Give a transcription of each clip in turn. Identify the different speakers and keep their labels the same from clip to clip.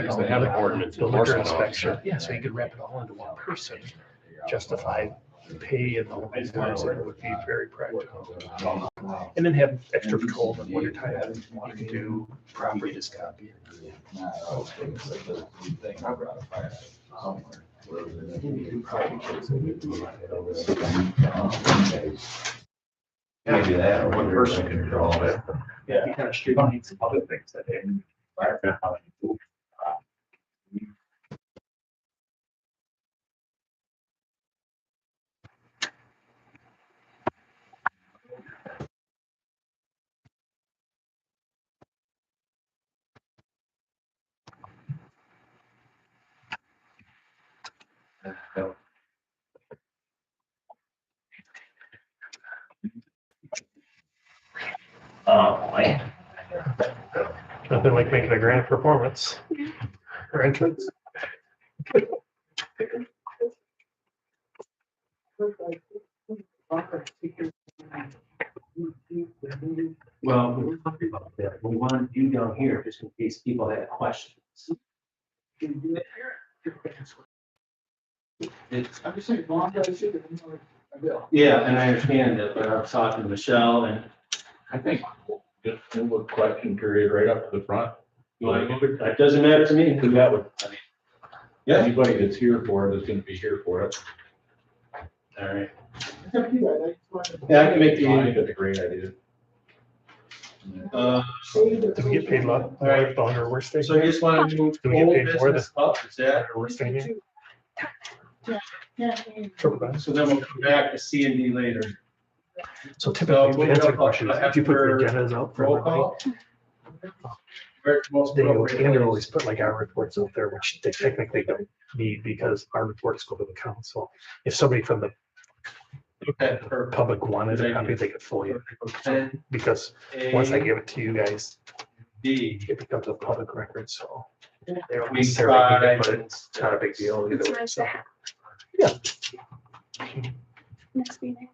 Speaker 1: Because they have an ordinance
Speaker 2: the liquor
Speaker 1: enforcement
Speaker 2: inspection.
Speaker 1: officer.
Speaker 2: Yeah, so you could wrap it all into one person. Justify pay and all these things, and it would be very practical. And then have extra patrol in winter time. You can do properties copy.
Speaker 1: Maybe that, or one person can control it.
Speaker 2: Yeah, you kind of streamline some other things that they.
Speaker 1: Oh, man.
Speaker 2: Nothing like making a grand performance or entrance.
Speaker 3: Well, we were talking about that. We wanted you down here just in case people had questions.
Speaker 4: I'm just saying, long guy should have.
Speaker 3: Yeah, and I understand that, but I was talking to Michelle and
Speaker 5: I think just move a question period right up to the front.
Speaker 3: you want to move it? That doesn't matter to me.
Speaker 5: Because that would, I mean,
Speaker 3: Yeah.
Speaker 5: anybody that's here for it is gonna be here for it.
Speaker 3: All right.
Speaker 4: It's up to you, I just wanted to-
Speaker 3: Yeah, I can make
Speaker 5: I think
Speaker 3: the,
Speaker 5: that's a great idea.
Speaker 2: Do we get paid a lot?
Speaker 3: All right.
Speaker 2: Longer work station?
Speaker 3: so you just want to move
Speaker 2: Do we get
Speaker 3: old
Speaker 2: paid more
Speaker 3: business up, is that?
Speaker 2: Or work station?
Speaker 4: Yeah.
Speaker 3: So then we'll come back to C and D later.
Speaker 2: So typically, to
Speaker 3: move it
Speaker 2: answer
Speaker 3: up,
Speaker 2: questions, if you put the
Speaker 3: after
Speaker 2: agendas out for
Speaker 3: Roll
Speaker 2: everybody,
Speaker 3: call. Where it's most
Speaker 2: they
Speaker 3: appropriate.
Speaker 2: and they always put like our reports out there, which they technically don't need because our reports go to the council. If somebody from the
Speaker 3: Okay, perfect.
Speaker 2: public wanted a copy, they could fully,
Speaker 3: Ten,
Speaker 2: because once I
Speaker 3: A,
Speaker 2: give it to you guys,
Speaker 3: B.
Speaker 2: it becomes a public record, so. They don't
Speaker 3: Week
Speaker 2: necessarily need it,
Speaker 3: 5.
Speaker 2: but it's not a big deal either way, so.
Speaker 6: Next meeting.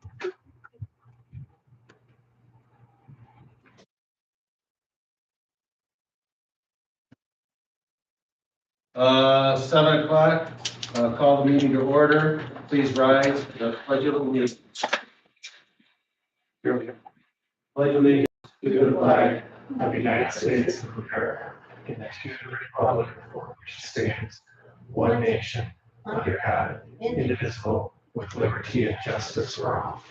Speaker 3: Seven o'clock, call the meeting to order. Please rise. The pledge of allegiance. Pledge of allegiance to the flag
Speaker 2: Of the United States of America, and to the republic for which it stands, one nation, under God, indivisible, with liberty and justice for all.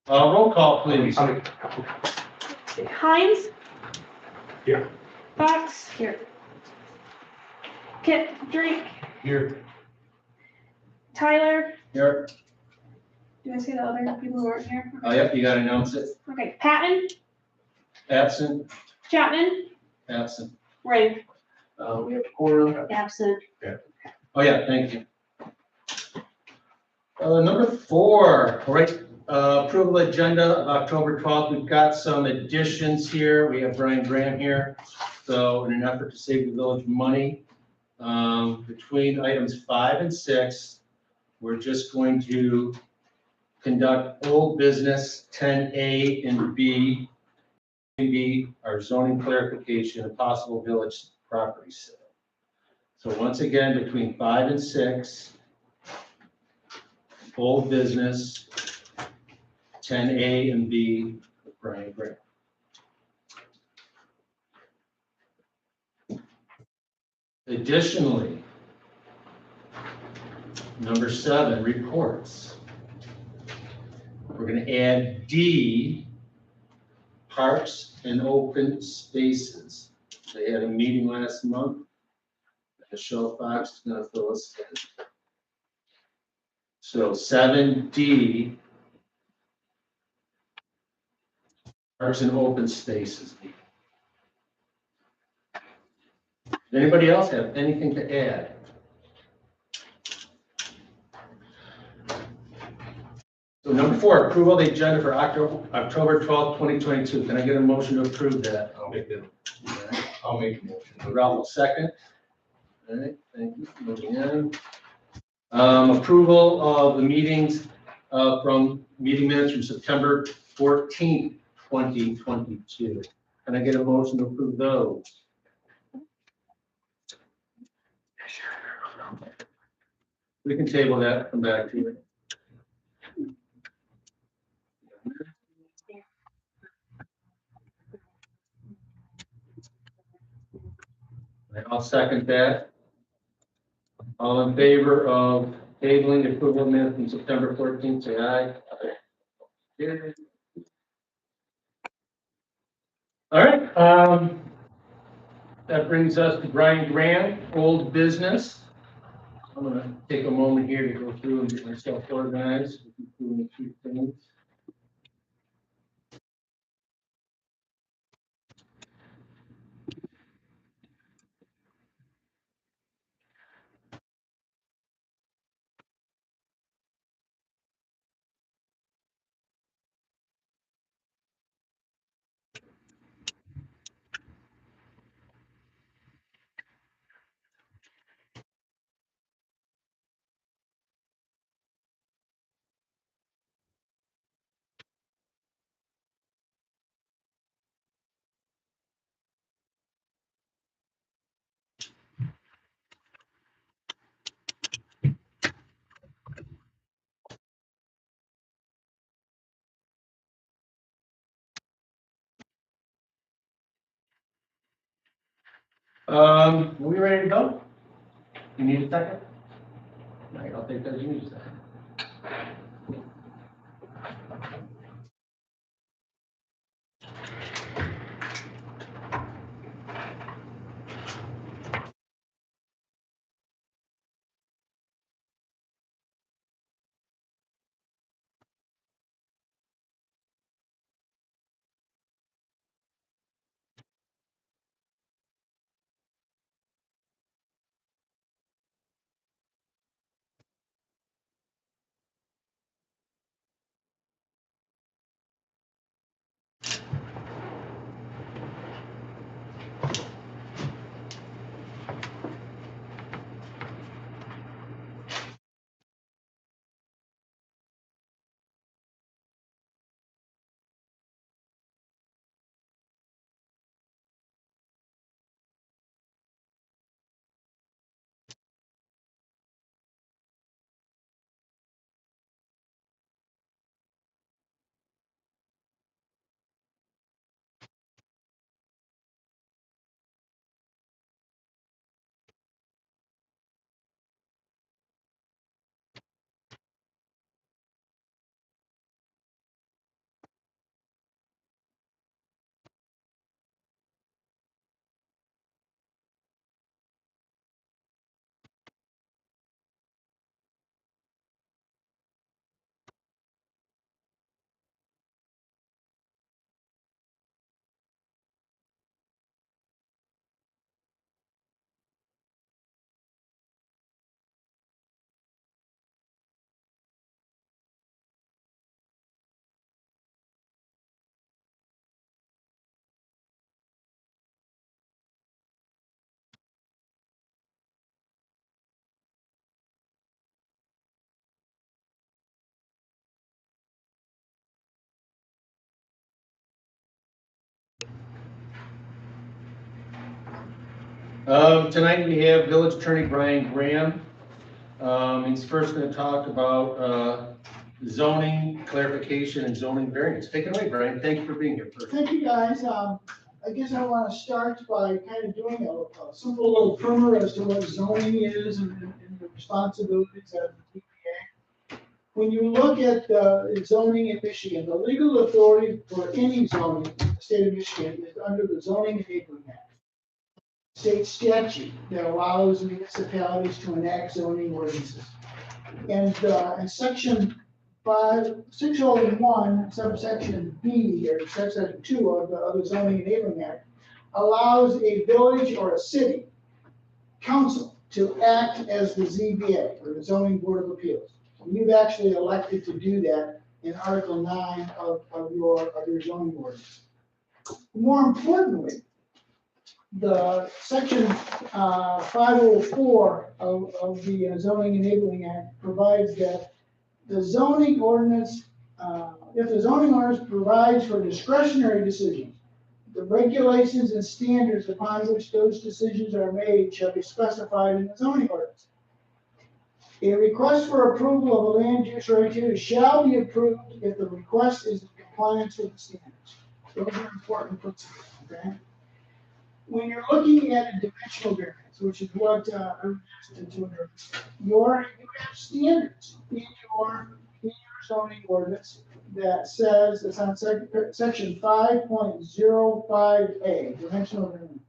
Speaker 3: Roll call, please.
Speaker 6: Hines?
Speaker 2: Here.
Speaker 6: Fox? Here. Kip Drake?
Speaker 3: Here.
Speaker 6: Tyler?
Speaker 3: Here.
Speaker 6: Do I see the other people who weren't here?
Speaker 3: Yep, you gotta announce it.
Speaker 6: Okay, Patton?
Speaker 3: Absent,
Speaker 6: Chapman?
Speaker 3: absent.
Speaker 6: Ray?
Speaker 3: We have quorum.
Speaker 6: Absent.
Speaker 3: Oh, yeah, thank you. Number 4, all right, approval agenda of October 12th. We've got some additions here. We have Brian Graham here. So in an effort to save the village money, between items 5 and 6, we're just going to conduct old business 10A and B. B, our zoning clarification and possible village property sale. So once again, between 5 and 6, old business, 10A and B, with Brian Graham. Additionally, number 7, reports. We're going to add D, parks and open spaces. They had a meeting last month. Michelle Fox is going to fill us in. So 7D, parks and open spaces. Does anybody else have anything to add? So number 4, approval of the agenda for October 12th, 2022. Can I get a motion to approve that?
Speaker 5: I'll make a motion.
Speaker 3: Ralph will second. All right, thank you. Moving on. Approval of the meetings from meeting minutes from September 14th, 2022. Can I get a motion to approve those? We can table that, come back to it. I'll second that. All in favor of tabling the approval minutes from September 14th, say aye. Aye. All right, that brings us to Brian Grant, old business. I'm gonna take a moment here to go through and get myself organized. Doing a few things. Are we ready to go? You need a second? All right, I'll take that. You need a second. Tonight we have Village Attorney Brian Graham. He's first going to talk about zoning clarification and zoning variance. Take it away, Brian. Thank you for being here first.
Speaker 4: Thank you, guys. I guess I want to start by kind of doing a simple little primer as to what zoning is and the responsibilities of the DPA. When you look at zoning in Michigan, the legal authority for any zoning in the state of Michigan is under the Zoning Enabling Act. State statute that allows municipalities to enact zoning ordinances. And section 601, subsection B, or subsection 2 of the Zoning Enabling Act allows a village or a city council to act as the ZBA, or the Zoning Board of Appeals. And you've actually elected to do that in Article 9 of your zoning ordinance. More importantly, the section 504 of the zoning enabling act provides that the zoning ordinance, if the zoning ordinance provides for discretionary decisions, the regulations and standards upon which those decisions are made shall be specified in the zoning ordinance. A request for approval of a land use or activity shall be approved if the request is in compliance with the standards. Those are important principles, okay? When you're looking at a dimensional variance, which is what I'm asking to address, you have standards in your zoning ordinance that says, it's on section 5.05A, dimensional variance.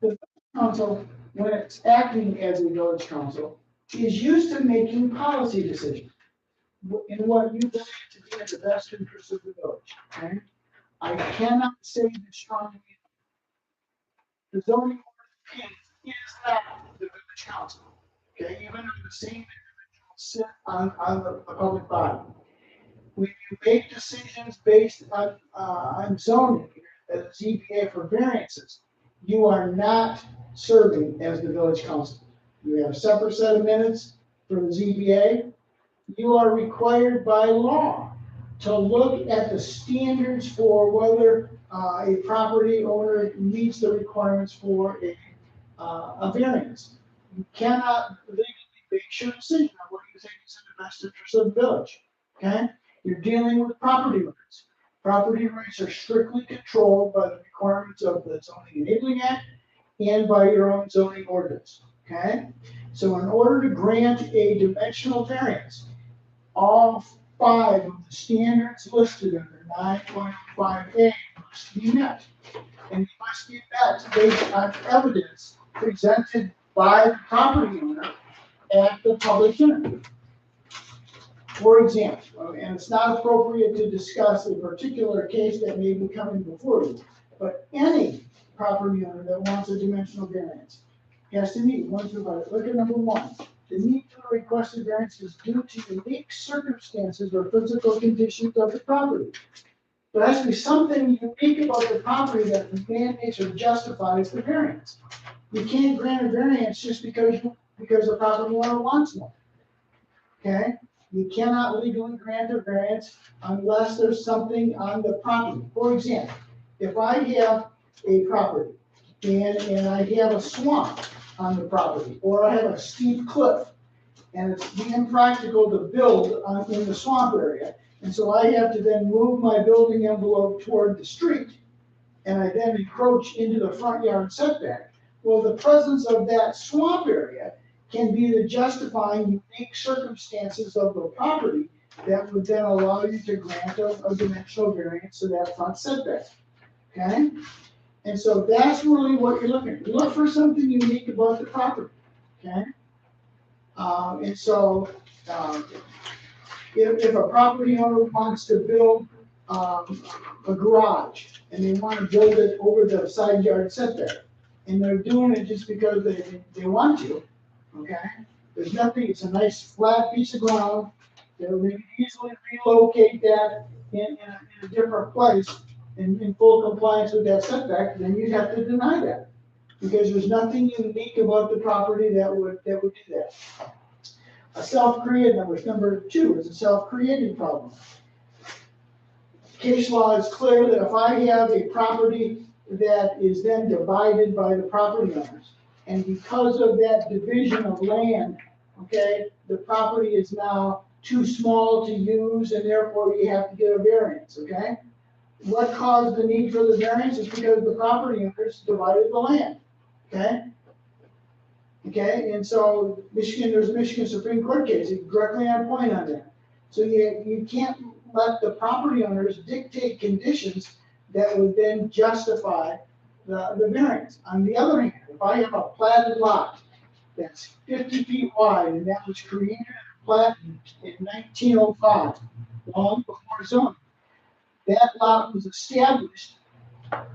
Speaker 4: The council, when it's acting as a village council, is used to making policy decisions in what you believe to be in the best interest of the village, okay? I cannot say this strongly. The zoning ordinance is not the village council, okay? Even though the same individuals sit on the public body. When you make decisions based on zoning, as ZBA for variances, you are not serving as the village council. You have a separate set of minutes for the ZBA. You are required by law to look at the standards for whether a property owner meets the requirements for a variance. You cannot legally base your decision on what you think is in the best interest of the village, okay? You're dealing with property rights. Property rights are strictly controlled by the requirements of the Zoning Enabling Act and by your own zoning ordinance, okay? So in order to grant a dimensional variance, all 5 of the standards listed under 9.5A must be met. And they must be met based on evidence presented by the property owner at the public hearing. For example, and it's not appropriate to discuss a particular case that may be coming before you, but any property owner that wants a dimensional variance has to meet 1 through 5. Look at number 1. The need for a requested variance is due to unique circumstances or physical conditions of the property. There has to be something unique about the property that mandates or justifies the variance. You can't grant a variance just because the property owner wants one. Okay? You cannot legally grant a variance unless there's something on the property. For example, if I have a property and I have a swamp on the property, or I have a steep cliff, and it's impractical to build in the swamp area, and so I have to then move my building envelope toward the street, and I then encroach into the front yard setback. Well, the presence of that swamp area can be the justifying unique circumstances of the property that would then allow you to grant a dimensional variance to that front setback, okay? And so that's really what you're looking at. You look for something unique about the property, okay? And so if a property owner wants to build a garage and they want to build it over the side yard setback, and they're doing it just because they want to, okay? There's nothing, it's a nice flat piece of ground. They'll easily relocate that in a different place in full compliance with that setback, then you'd have to deny that. Because there's nothing unique about the property that would do that. A self-created number 2 is a self-created problem. Case law is clear that if I have a property that is then divided by the property owners, and because of that division of land, okay, the property is now too small to use, and therefore you have to get a variance, okay? What caused the need for the variance is because the property owners divided the land, okay? Okay, and so there's a Michigan Supreme Court case, directly on point on that. So you can't let the property owners dictate conditions that would then justify the variance. On the other hand, if I have a platted lot that's 50 feet wide, and that was created and platted in 1905, long before zoning, that lot was established a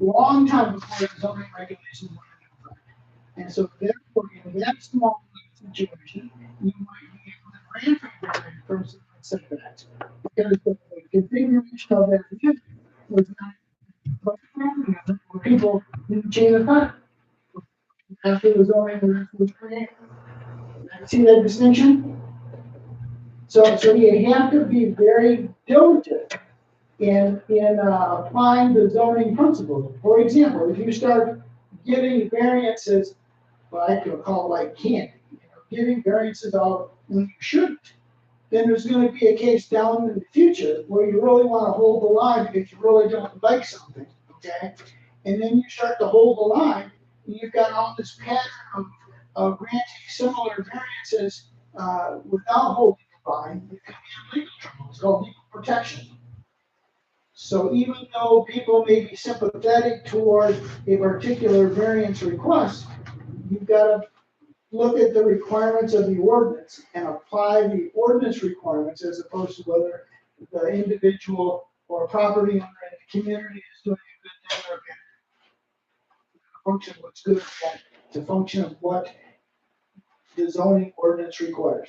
Speaker 4: long time before the zoning regulations were identified. And so therefore, in that small situation, you might be able to grant a variance from setbacks, because the configuration of that unit was not, but the property owner people didn't change the time. After the zoning was created. See that distinction? So you have to be very diligent in applying the zoning principles. For example, if you start giving variances, well, I could call it like candy, giving variances out when you shouldn't, then there's gonna be a case down in the future where you really wanna hold the line because you really don't like something, okay? And then you start to hold the line, and you've got all this pattern of granting similar variances, without holding the line, it can be legal trouble. It's called legal protection. So even though people may be sympathetic toward a particular variance request, you've got to look at the requirements of the ordinance and apply the ordinance requirements as opposed to whether the individual or property owner in the community is doing a good thing or bad. Function what's good or bad. It's a function of what the zoning ordinance requires.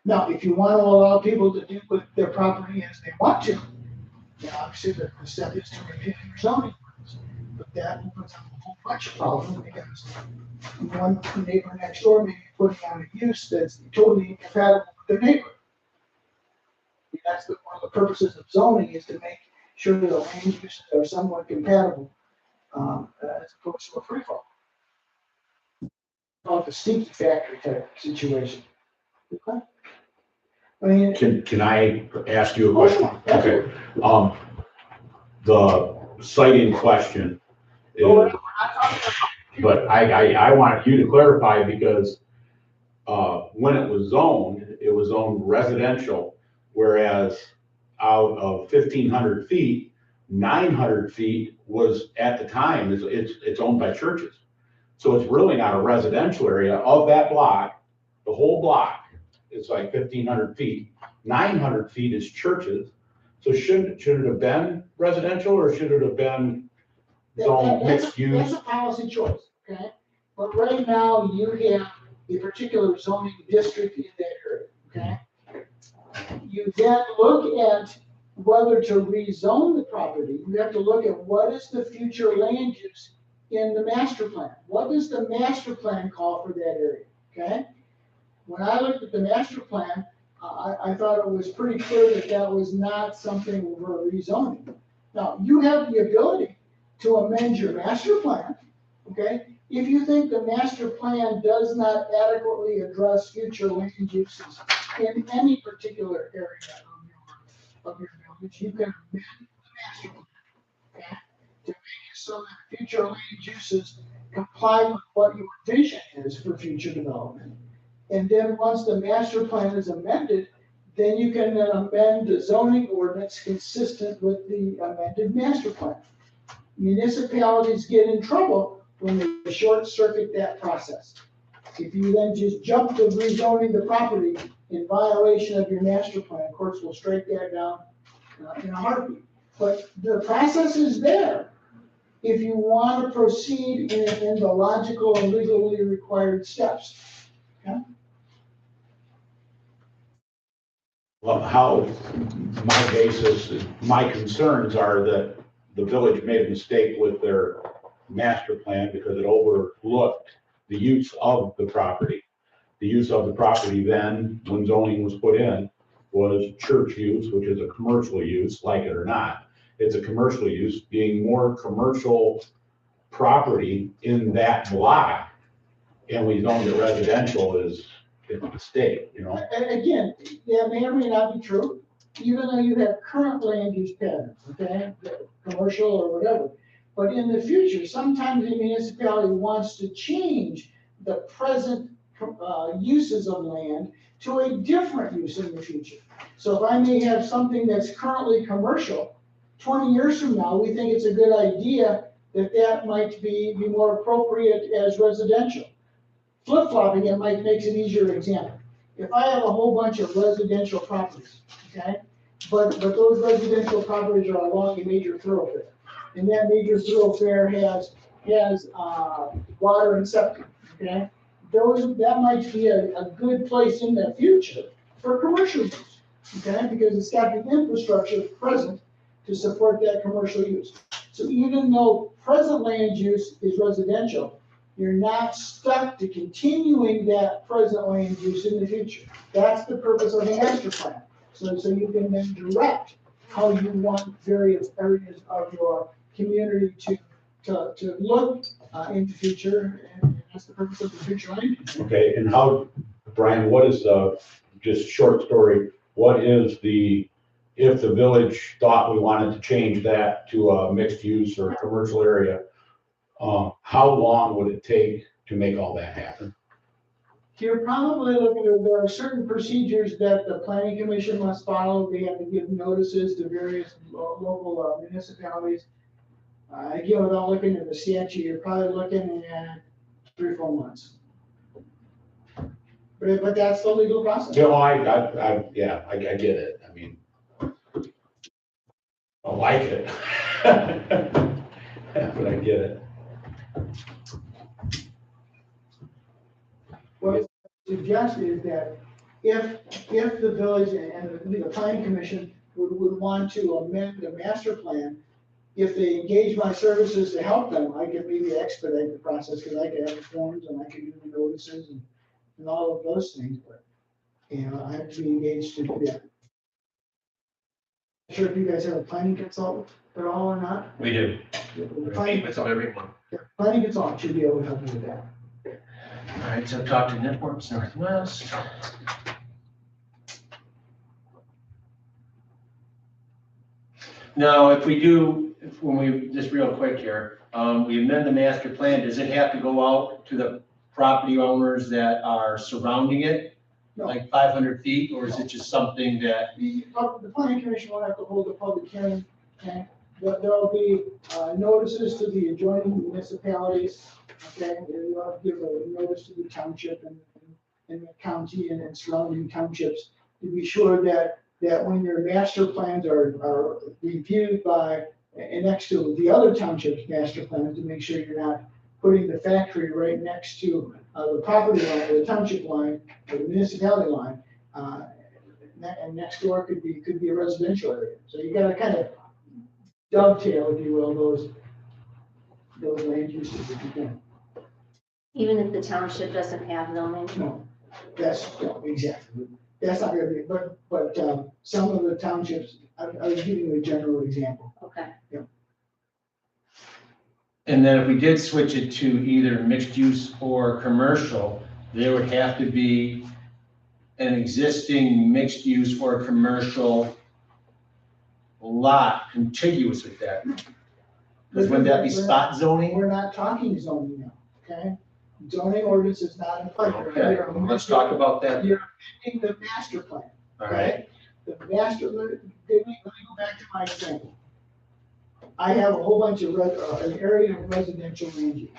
Speaker 4: Now, if you want to allow people to do with their property as they want to, obviously the step is to review your zoning ordinance. But that opens up a whole bunch of problems because one neighbor next door may be putting on a use that's totally incompatible with their neighbor. And that's one of the purposes of zoning is to make sure that the land uses are somewhat compatible, as opposed to a free fall. Called the stinky factory type situation. Okay? I mean,
Speaker 5: Can I ask you a question?
Speaker 4: Absolutely.
Speaker 5: Okay. The site in question is, but I want you to clarify because, when it was zoned residential, whereas out of 1,500 feet, 900 feet was at the time, it's owned by churches. So it's really not a residential area of that block, the whole block, it's like 1,500 feet. 900 feet is churches. So should it have been residential or should it have been zone mixed use?
Speaker 4: That's a policy choice, okay? But right now you have a particular zoning district in that area, okay? You then look at whether to rezone the property. You have to look at what is the future land use in the master plan. What does the master plan call for that area, okay? When I looked at the master plan, I thought it was pretty clear that that was not something we're rezoning. Now, you have the ability to amend your master plan, okay? If you think the master plan does not adequately address future land uses in any particular area of your village, you can amend the master plan, okay? To make it so that future land uses comply with what your vision is for future development. And then once the master plan is amended, then you can then amend the zoning ordinance consistent with the amended master plan. Municipalities get in trouble when they short circuit that process. If you then just jump to rezoning the property in violation of your master plan, courts will strike that down in a heartbeat. But the process is there if you want to proceed in the logical and legally required steps. Okay?
Speaker 5: Well, how my basis, my concerns are that the village made a mistake with their master plan because it overlooked the use of the property. The use of the property then, when zoning was put in, was church use, which is a commercial use, like it or not. It's a commercial use, being more commercial property in that block. And we zoned it residential is a mistake, you know?
Speaker 4: And again, that may or may not be true, even though you have current land use patterns, okay, commercial or whatever. But in the future, sometimes the municipality wants to change the present uses of land to a different use in the future. So if I may have something that's currently commercial, 20 years from now, we think it's a good idea that might be more appropriate as residential. Flip-flopping it makes it easier example. If I have a whole bunch of residential properties, okay, but those residential properties are along a major thoroughfare, and that major thoroughfare has water and septic, okay, that might be a good place in the future for commercial use, okay, because it's got the infrastructure present to support that commercial use. So even though present land use is residential, you're not stuck to continuing that present land use in the future. That's the purpose of the master plan. So you can then direct how you want various areas of your community to look in the future, and that's the purpose of the future land use.
Speaker 5: Okay, and how, Brian, what is just short story, what is if the village thought we wanted to change that to a mixed use or commercial area, how long would it take to make all that happen?
Speaker 4: You're probably looking at, there are certain procedures that the planning commission must follow. They have to give notices to various local municipalities. Again, without looking at the statute, you're probably looking at 3 or 4 months. But that's the legal process.
Speaker 5: No, yeah, I get it, I mean, I like it. But I get it.
Speaker 4: What I suggest is that if the village and the planning commission would want to amend the master plan, if they engage my services to help them, I could maybe expedite the process, because I could have the forms and I could do the notices and all of those things, but, you know, I have to be engaged to do that. Not sure if you guys have a planning consultant at all or not.
Speaker 1: We do.
Speaker 4: The
Speaker 1: We meet
Speaker 4: planning
Speaker 1: with them every month.
Speaker 4: planning consultant should be able to help you with that.
Speaker 3: All right, so talk to Networks Northwest. Now, when we, just real quick here, we amend the master plan, does it have to go out to the property owners that are surrounding it?
Speaker 4: No.
Speaker 3: Like 500 feet, or is it just something that,
Speaker 4: The planning commission will have to hold a public hearing, and there'll be notices to the adjoining municipalities. Okay, you'll have to give a notice to the township and the county and surrounding townships to be sure that when your master plans are reviewed by, and next to the other township's master plans, to make sure you're not putting the factory right next to the property line, or the township line, or the municipality line. And next door could be a residential area. So you gotta kind of dovetail, if you will, those land uses if you can.
Speaker 7: Even if the township doesn't have zoning?
Speaker 4: No, no, exactly. That's not gonna be, but some of the townships, I was giving you a general example.
Speaker 7: Okay.
Speaker 3: and then if we did switch it to either mixed use or commercial, there would have to be an existing mixed use or commercial lot contiguous with that. Because wouldn't that be spot zoning?
Speaker 4: We're not talking zoning now, okay? Zoning ordinance is not in play.
Speaker 3: Okay, let's talk about that.
Speaker 4: You're amending the master plan.
Speaker 3: All right,
Speaker 4: The master, let me go back to my example. I have a whole bunch of an area of residential land use.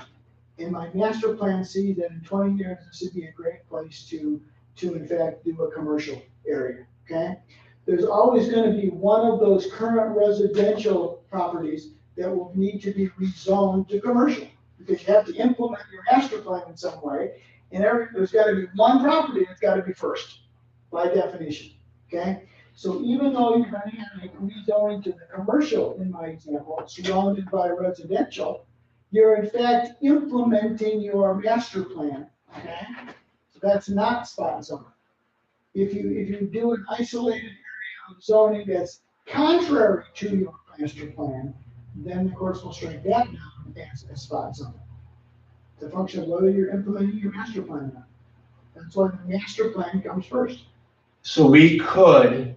Speaker 4: And my master plan sees that in 20 years, this would be a great place to in fact do a commercial area, okay? There's always gonna be one of those current residential properties that will need to be rezoned to commercial, because you have to implement your master plan in some way. And there's gotta be one property that's gotta be first, by definition, okay? So even though you're gonna have a rezoning to the commercial, in my example, surrounded by residential, you're in fact implementing your master plan, okay? So that's not spot zoning. If you do an isolated area of zoning that's contrary to your master plan, then the courts will strike that down as spot zoning. It's a function of whether you're implementing your master plan or not. That's why the master plan comes first.
Speaker 3: so we could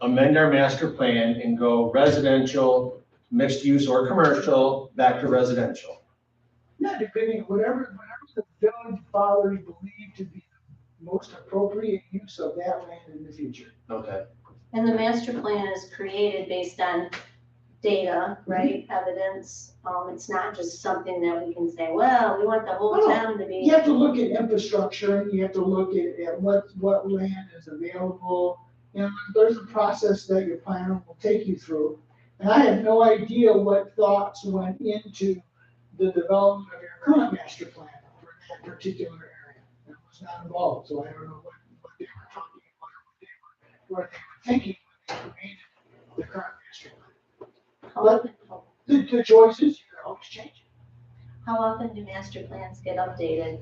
Speaker 3: amend our master plan and go residential, mixed use or commercial, back to residential.
Speaker 4: Yeah, depending on whatever the village fathers believe to be the most appropriate use of that land in the future.
Speaker 3: Okay.
Speaker 7: And the master plan is created based on data, right, evidence? It's not just something that we can say, well, we want the whole
Speaker 4: No,
Speaker 7: town to be.
Speaker 4: You have to look at infrastructure, you have to look at what land is available. You know, there's a process that your planner will take you through. And I have no idea what thoughts went into the development of your current master plan for that particular area. I was not involved, so I don't know what they were talking about, or what they were thinking when they created the current master plan.
Speaker 7: Oh,
Speaker 4: To the choices, you can always change it.
Speaker 7: How often do master plans get updated?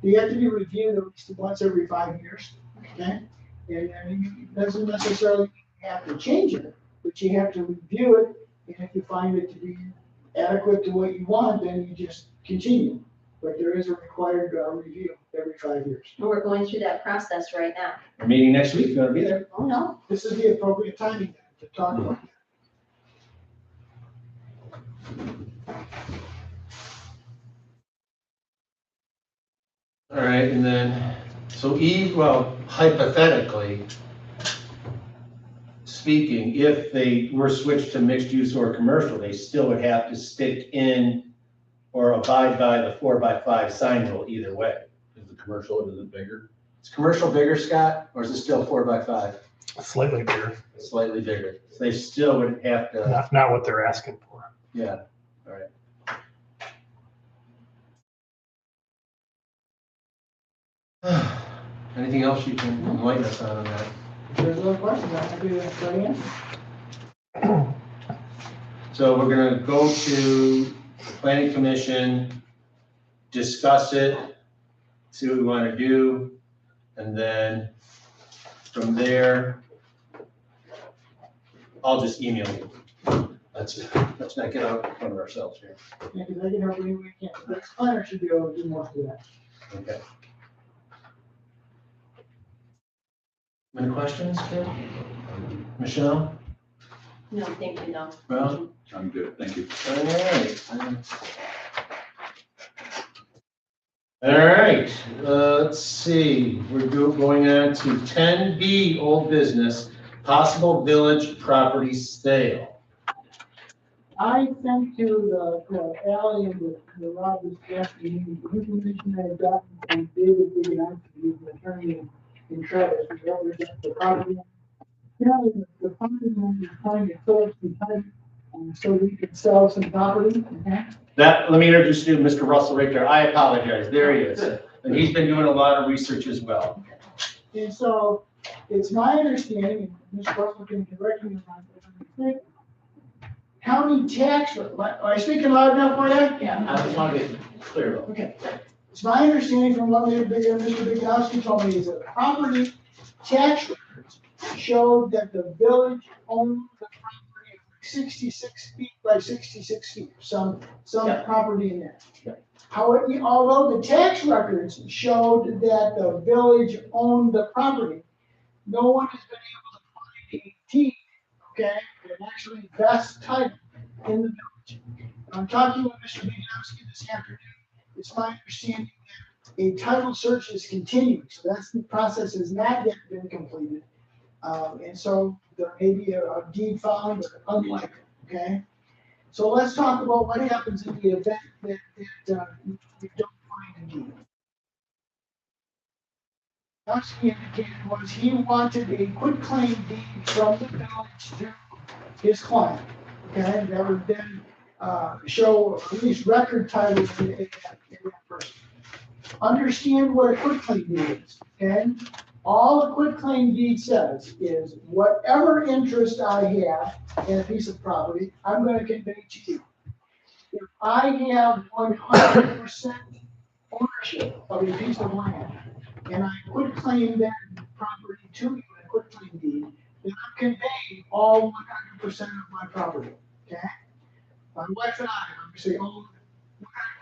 Speaker 4: They have to be reviewed at least once every 5 years, okay? And it doesn't necessarily mean you have to change it, but you have to review it, and if you find it to be adequate to what you want, then you just continue. But there is a required review every 5 years.
Speaker 7: We're going through that process right now.
Speaker 3: Our meeting next week, you wanna be there?
Speaker 7: Oh, no.
Speaker 4: This is the appropriate timing to talk about that.
Speaker 3: All right, and then, so well, hypothetically speaking, if they were switched to mixed use or commercial, they still would have to stick in or abide by the 4x5 sign rule either way.
Speaker 1: Is the commercial, is it bigger?
Speaker 3: Is commercial bigger, Scott, or is it still 4x5?
Speaker 2: Slightly bigger,
Speaker 3: Slightly bigger. So they still would have to,
Speaker 2: not what they're asking for.
Speaker 3: yeah, all right. Anything else you can enlighten us on that?
Speaker 4: If there's other questions, I'm happy to try to answer.
Speaker 3: So we're gonna go to the planning commission, discuss it, see what we wanna do, and then from there, I'll just email you. Let's not get out in front of ourselves here.
Speaker 4: Yeah, because I can help any way I can. The planner should be able to do most of that.
Speaker 3: Okay. Any questions, Kim? Michelle?
Speaker 7: No, thank you, no.
Speaker 3: Well,
Speaker 1: I'm good, thank you.
Speaker 3: all right. All right, let's see, we're going on to 10B, old business, possible village property sale.
Speaker 4: I sent to the Ally and the Rob this afternoon, the information I had gotten from David Biganowski, who's an attorney in Travis, who represents the property. Apparently, the property owner is trying to fill up some time, so we can sell some property, okay?
Speaker 3: Let me introduce you to Mr. Russell right there. I apologize, there he is. And he's been doing a lot of research as well.
Speaker 4: And so, it's my understanding, and Mr. Russell can correct me if I'm mistaken, county tax, am I speaking loud enough for you?
Speaker 3: Yeah, I just want to get clear though.
Speaker 4: Okay. It's my understanding from what Mr. Biganowski told me is that property tax records showed that the village owned the property of 66 feet by 66 feet, some
Speaker 3: Yeah.
Speaker 4: property in there.
Speaker 3: Yeah.
Speaker 4: However, although the tax records showed that the village owned the property, no one has been able to find a deed, okay, an actually best title in the village. I'm talking with Mr. Biganowski this afternoon. It's my understanding that a title search is continuing, so that's the process has not yet been completed. And so there may be a deed found, but unlikely, okay? So let's talk about what happens in the event that we don't find a deed. What he indicated was he wanted a quitclaim deed from the village to his client, okay? That would then show at least record title in that person. Understand what a quitclaim deed is, okay? All a quitclaim deed says is whatever interest I have in a piece of property, I'm going to convey to you. If I have 100% ownership of a piece of land and I quitclaim that property to you in a quitclaim deed, then I'm conveying all 100% of my property, okay? My wife and I obviously own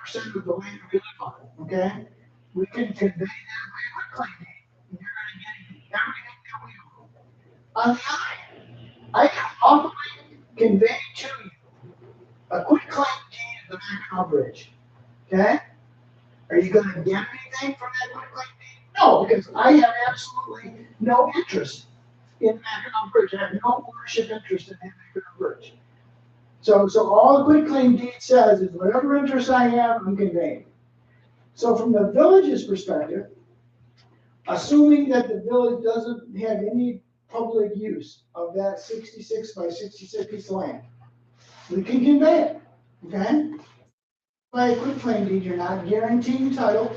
Speaker 4: 100% of the land we live on, okay? We can convey that by a quitclaim deed. And you're gonna get everything that we own. On the other hand, I can lawfully convey to you a quitclaim deed of the Mackinac Bridge, okay? Are you gonna get anything from that quitclaim deed? No, because I have absolutely no interest in Mackinac Bridge. I have no ownership interest in that Mackinac Bridge. So all the quitclaim deed says is whatever interest I have, I'm conveying. So from the village's perspective, assuming that the village doesn't have any public use of that 66 by 66 piece of land, we can convey it, okay? By a quitclaim deed, you're not guaranteeing title,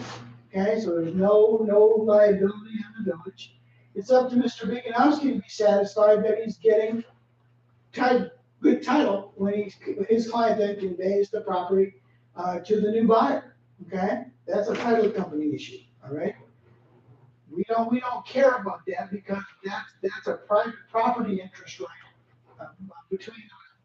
Speaker 4: okay? So there's no liability on the village. It's up to Mr. Biganowski to be satisfied that he's getting good title when his client then conveys the property, to the new buyer, okay? That's a title company issue, all right? We don't care about that because that's a private property interest right, between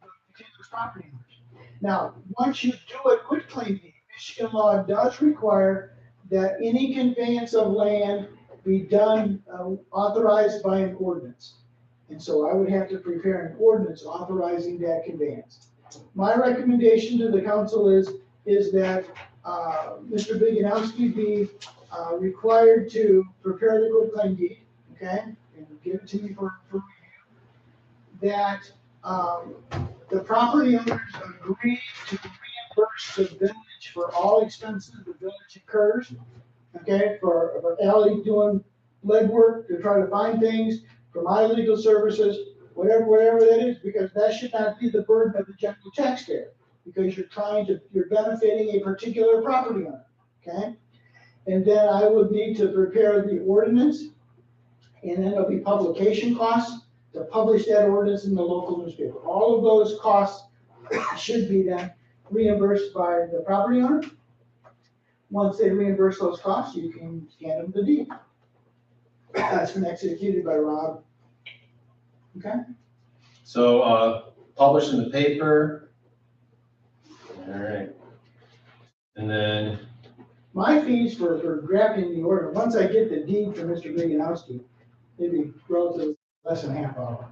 Speaker 4: those property owners. Now, once you do a quitclaim deed, Michigan law does require that any conveyance of land be done, authorized by an ordinance. And so I would have to prepare an ordinance authorizing that conveyance. My recommendation to the council is that, Mr. Biganowski be, required to prepare the quitclaim deed, okay? And give it to me for review. That, the property owners agree to reimburse the village for all expenses the village incurs, okay? For Ally doing legwork to try to find things, for my legal services, whatever that is, because that should not be the burden of the general taxpayer, because you're benefiting a particular property owner, okay? And then I would need to prepare the ordinance, and then there'll be publication costs to publish that ordinance in the local newspaper. All of those costs should be then reimbursed by the property owner. Once they reimburse those costs, you can hand them the deed. That's been executed by Rob. Okay?
Speaker 3: So, publish in the paper. All right. And then,
Speaker 4: My fees for drafting the order, once I get the deed from Mr. Biganowski, maybe relatively less than a half hour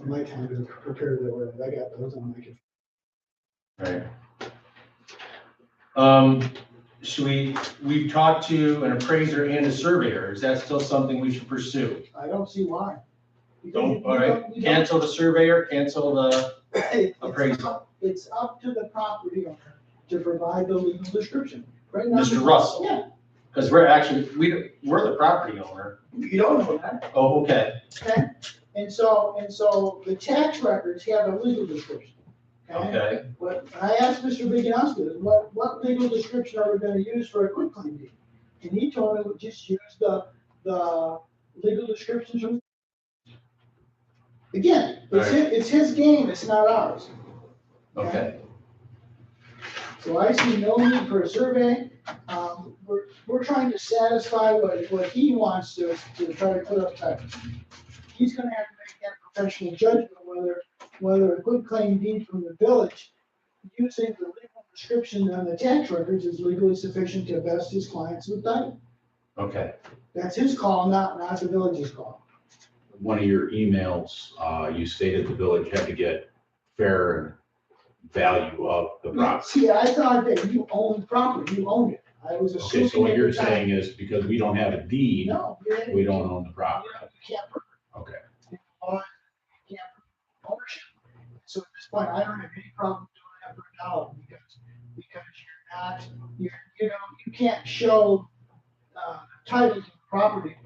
Speaker 4: of my time to prepare the order. I got those on my computer.
Speaker 3: right. We've talked to an appraiser and a surveyor. Is that still something we should pursue?
Speaker 4: I don't see why.
Speaker 3: All right, cancel the surveyor, cancel the
Speaker 4: It's
Speaker 3: appraisal.
Speaker 4: It's up to the property owner to provide the legal description. Right now.
Speaker 3: Mr. Russell.
Speaker 4: Yeah,
Speaker 3: Because we're actually, we're the property owner.
Speaker 4: you don't know that,
Speaker 3: Oh, okay.
Speaker 4: okay? And so the tax records have a legal description.
Speaker 3: Okay.
Speaker 4: But I asked Mr. Biganowski, what legal description are we gonna use for a quitclaim deed? And he told me we just use the legal descriptions from. Again, it's his game, it's not ours.
Speaker 3: Okay.
Speaker 4: So I see no need for a survey. We're trying to satisfy what he wants to try to put up title. He's gonna have to make that professional judgment whether a quitclaim deed from the village using the legal description on the tax records is legally sufficient to vest his clients with title.
Speaker 3: Okay.
Speaker 4: That's his call, not the village's call.
Speaker 5: One of your emails, you stated the village had to get fair value of the property.
Speaker 4: See, I thought that you owned property, you owned it. I was assuming.
Speaker 5: Okay, so what
Speaker 4: at
Speaker 5: you're
Speaker 4: the time-
Speaker 5: saying is because we don't have a deed,
Speaker 4: No.
Speaker 5: we don't own the property.
Speaker 4: You can't prove
Speaker 5: Okay.
Speaker 4: ownership. So at this point, I don't have any problem doing that for $1 because you can't show, title to the property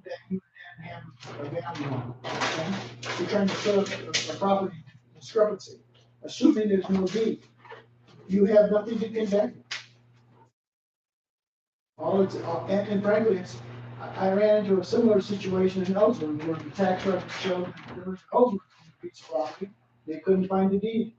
Speaker 4: that you then have a value on. Okay? You're trying to set up a property discrepancy, assuming there's no deed. You have nothing to convey. And frankly, I ran into a similar situation in Ellsworth where the tax record showed that there was Ellsworth piece of property. They couldn't find the deed.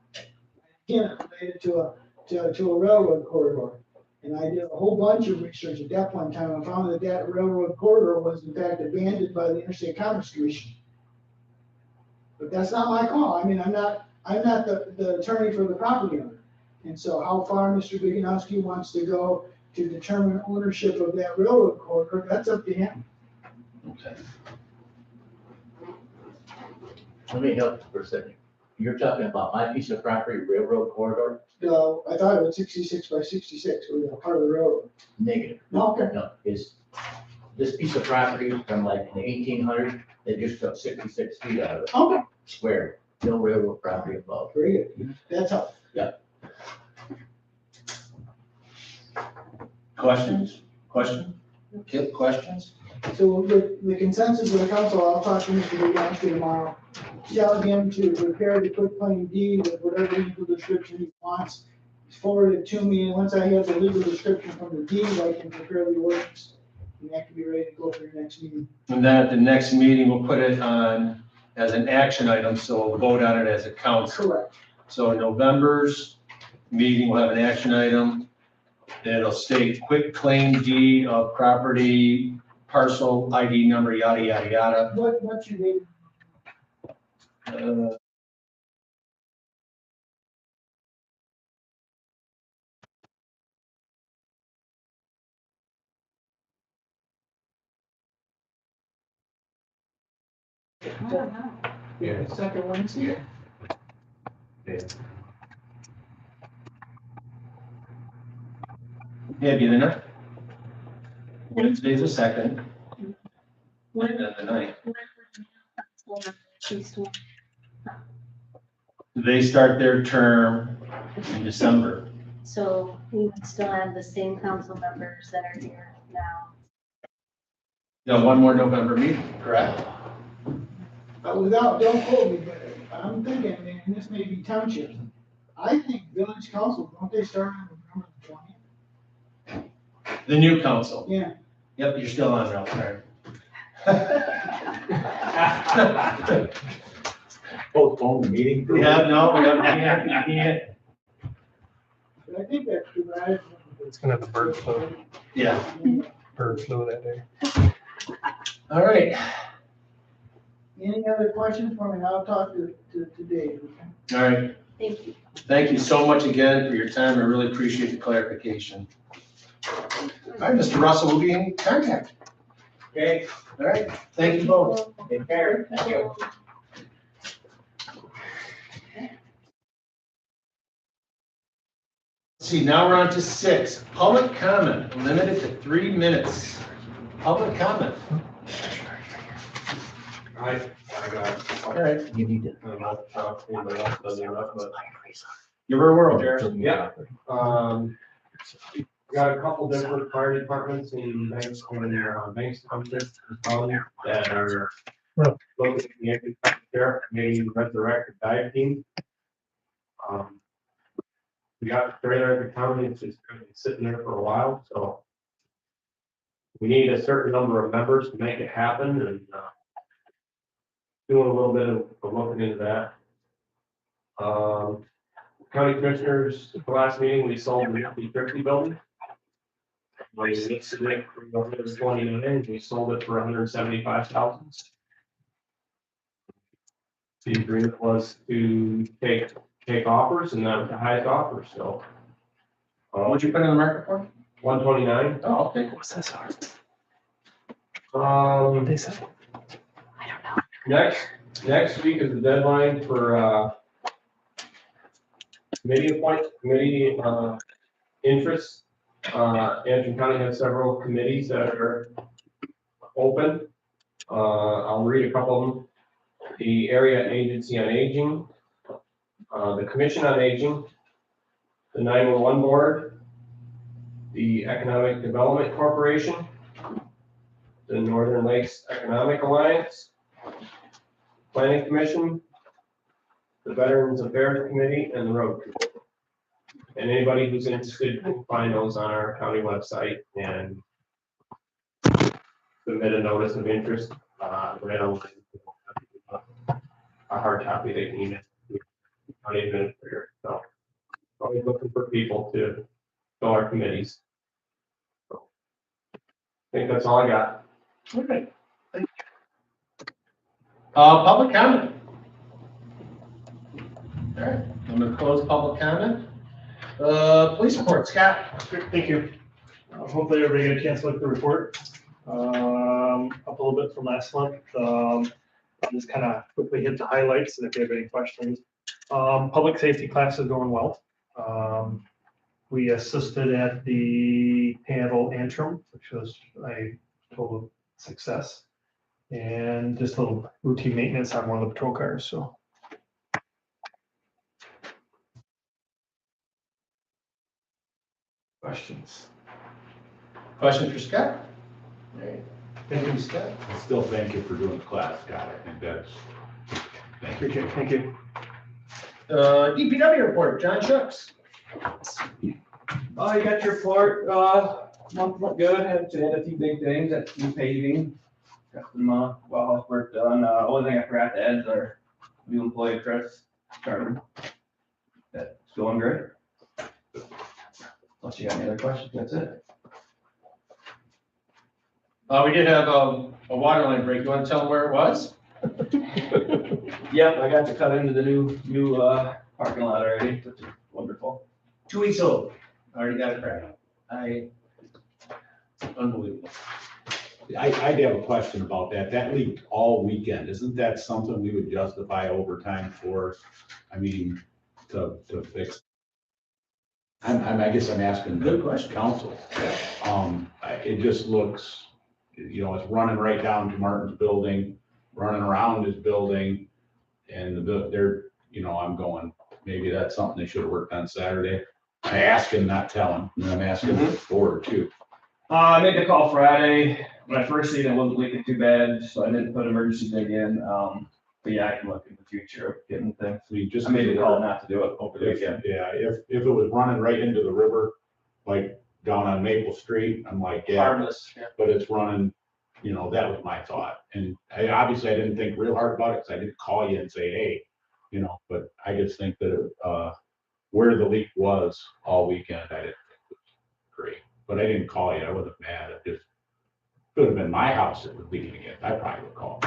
Speaker 4: Again, it related to a railroad corridor. And I did a whole bunch of research at that point in time and found that railroad corridor was in fact abandoned by the Interstate Commerce Commission. But that's not my call. I mean, I'm not the attorney for the property owner. And so how far Mr. Biganowski wants to go to determine ownership of that railroad corridor, that's up to him.
Speaker 3: Okay.
Speaker 8: Let me help you for a second. You're talking about my piece of property, railroad corridor?
Speaker 4: I thought it was 66 by 66, we were part of the railroad.
Speaker 8: Negative.
Speaker 4: Okay.
Speaker 8: No, it's this piece of property from like in the 1800s, they just took 66 feet out of it,
Speaker 4: Okay.
Speaker 8: square, no railroad property involved.
Speaker 4: Very good. That's all.
Speaker 3: Questions? Kip, questions?
Speaker 4: So the consensus of the council, I'll talk to Mr. Biganowski tomorrow. Tell him to prepare the quitclaim deed with whatever legal description he wants. Forward it to me, and once I have the legal description from the deed, I can prepare the ordinance. And that can be ready to go for your next meeting.
Speaker 3: And then at the next meeting, we'll put it on as an action item, so we'll vote on it as a council.
Speaker 4: Correct.
Speaker 3: So in November's meeting, we'll have an action item. It'll state quick claim deed of property, parcel ID number, yada, yada, yada.
Speaker 4: What's your date?
Speaker 3: Yeah.
Speaker 4: Second Wednesday?
Speaker 3: Yeah, be the ninth. Wednesday's the second. And then the ninth. They start their term in December.
Speaker 7: So we would still have the same council members that are here now.
Speaker 3: Got one more November meeting, correct?
Speaker 4: Don't quote me, but I'm thinking, and this may be township. I think village council, don't they start on November the 20th?
Speaker 3: The new council.
Speaker 4: Yeah.
Speaker 3: Yep, you're still on, Ralph, sorry.
Speaker 5: Postpone the meeting.
Speaker 3: We have, no, we have, you can't.
Speaker 4: But I think that's too bad.
Speaker 2: It's gonna have the bird flu,
Speaker 3: Yeah,
Speaker 2: that day.
Speaker 3: all right,
Speaker 4: Any other questions for me? I'll talk to Dave. Okay?
Speaker 3: all right.
Speaker 7: Thank you.
Speaker 3: Thank you so much again for your time. I really appreciate the clarification. All right, Mr. Russell, we'll be in contact.
Speaker 8: Okay,
Speaker 3: All right, thank you both.
Speaker 8: take care. Thank you.
Speaker 3: Let's see, now we're on to 6, public comment, limited to 3 minutes. Public comment.
Speaker 9: I got,
Speaker 3: All right,
Speaker 8: You need to.
Speaker 9: I don't know if anybody else does or not, but,
Speaker 3: your world.
Speaker 9: yeah. Got a couple different fire departments in Banks, Banks Township, that are looking at the active sheriff, maybe resurrect the dive team. We got a trailer at the county, it's just gonna be sitting there for a while, so we need a certain number of members to make it happen, and, doing a little bit of looking into that. County commissioners, at the last meeting, we sold the Nifty Thrifty building. We listed it for 129, we sold it for 175,000. The agreement was to take offers, and that was the highest offer, so.
Speaker 3: What'd you put in the market for?
Speaker 9: 129.
Speaker 3: Oh, okay.
Speaker 2: What's this hard?
Speaker 9: They
Speaker 2: said.
Speaker 9: Next week is the deadline for, committee interests. Antrim County has several committees that are open. I'll read a couple of them. The Area Agency on Aging, the Commission on Aging, the 911 Board, the Economic Development Corporation, the Northern Lakes Economic Alliance, Planning Commission, the Veterans Affairs Committee, and the Road Committee. And anybody who's interested can find those on our county website and submit a notice of interest, right on a hard copy they can email to the county administrator. So always looking for people to fill our committees. So, I think that's all I got.
Speaker 3: Okay. Thank you. Public comment. All right, I'm gonna close public comment. Police report, Scott.
Speaker 2: Thank you. Hopefully everybody got a chance to look at the report. Up a little bit from last month. I'll just kind of quickly hit the highlights and if you have any questions. Public safety class is going well. We assisted at the Panhandle Antrim, which was a total success. And just a little routine maintenance on one of the patrol cars, so.
Speaker 3: Questions? Question for Scott? All right. Thank you, Scott.
Speaker 5: Still thank you for doing the class, Scott. I think that's, thank you.
Speaker 2: Appreciate it, thank you.
Speaker 3: DPW report, John Shucks.
Speaker 10: Oh, you got your report, month went good, had a few big things, that new paving, got some, well house work done. Only thing I forgot to add is our new employee, Chris, started. That's going great. Unless you got any other questions, that's it.
Speaker 3: We did have a water line break. You want to tell them where it was?
Speaker 10: Yep, I got to cut into the new parking lot already, which is wonderful.
Speaker 3: 2 weeks old. Already got it cracked. Unbelievable.
Speaker 5: I'd have a question about that. That leaked all weekend. Isn't that something we would justify overtime for? I mean, to fix? I guess I'm asking.
Speaker 3: Good question.
Speaker 5: Council. It just looks, it's running right down to Martin's building, running around his building. And they're, I'm going, maybe that's something they should have worked on Saturday. I ask him, not tell him, and I'm asking the board too.
Speaker 10: I made the call Friday. When I first seen it, wasn't leaking too bad, so I didn't put emergency dig in. But yeah, I can look in the future of getting things. I made the call not to do it over the weekend.
Speaker 5: Yeah, if it was running right into the river, like down on Maple Street, I'm like, yeah,
Speaker 3: Harmless. Yeah.
Speaker 5: but it's running, that was my thought. And obviously I didn't think real hard about it, because I didn't call you and say, hey, but I just think that, where the leak was all weekend, I didn't think it was great. But I didn't call you, I wasn't mad, it just could have been my house that was leaking again, I probably would call.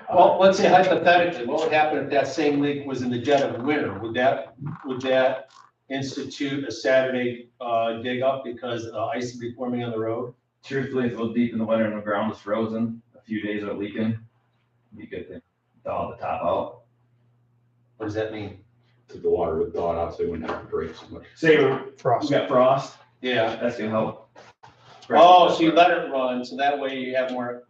Speaker 3: Well, let's say hypothetically, what would happen if that same leak was in the dead of winter? Would that institute a Saturday dig up because ice would be forming on the road?
Speaker 10: Truthfully, it's a little deep in the winter and the ground is frozen. A few days of it leaking. You get the thaw the top out.
Speaker 3: What does that mean?
Speaker 5: To the water would thaw out, so we wouldn't have to break so much.
Speaker 10: Say we
Speaker 2: Frost.
Speaker 10: got frost,
Speaker 3: Yeah.
Speaker 10: that's gonna help.
Speaker 3: Oh, so you let it run, so that way you have more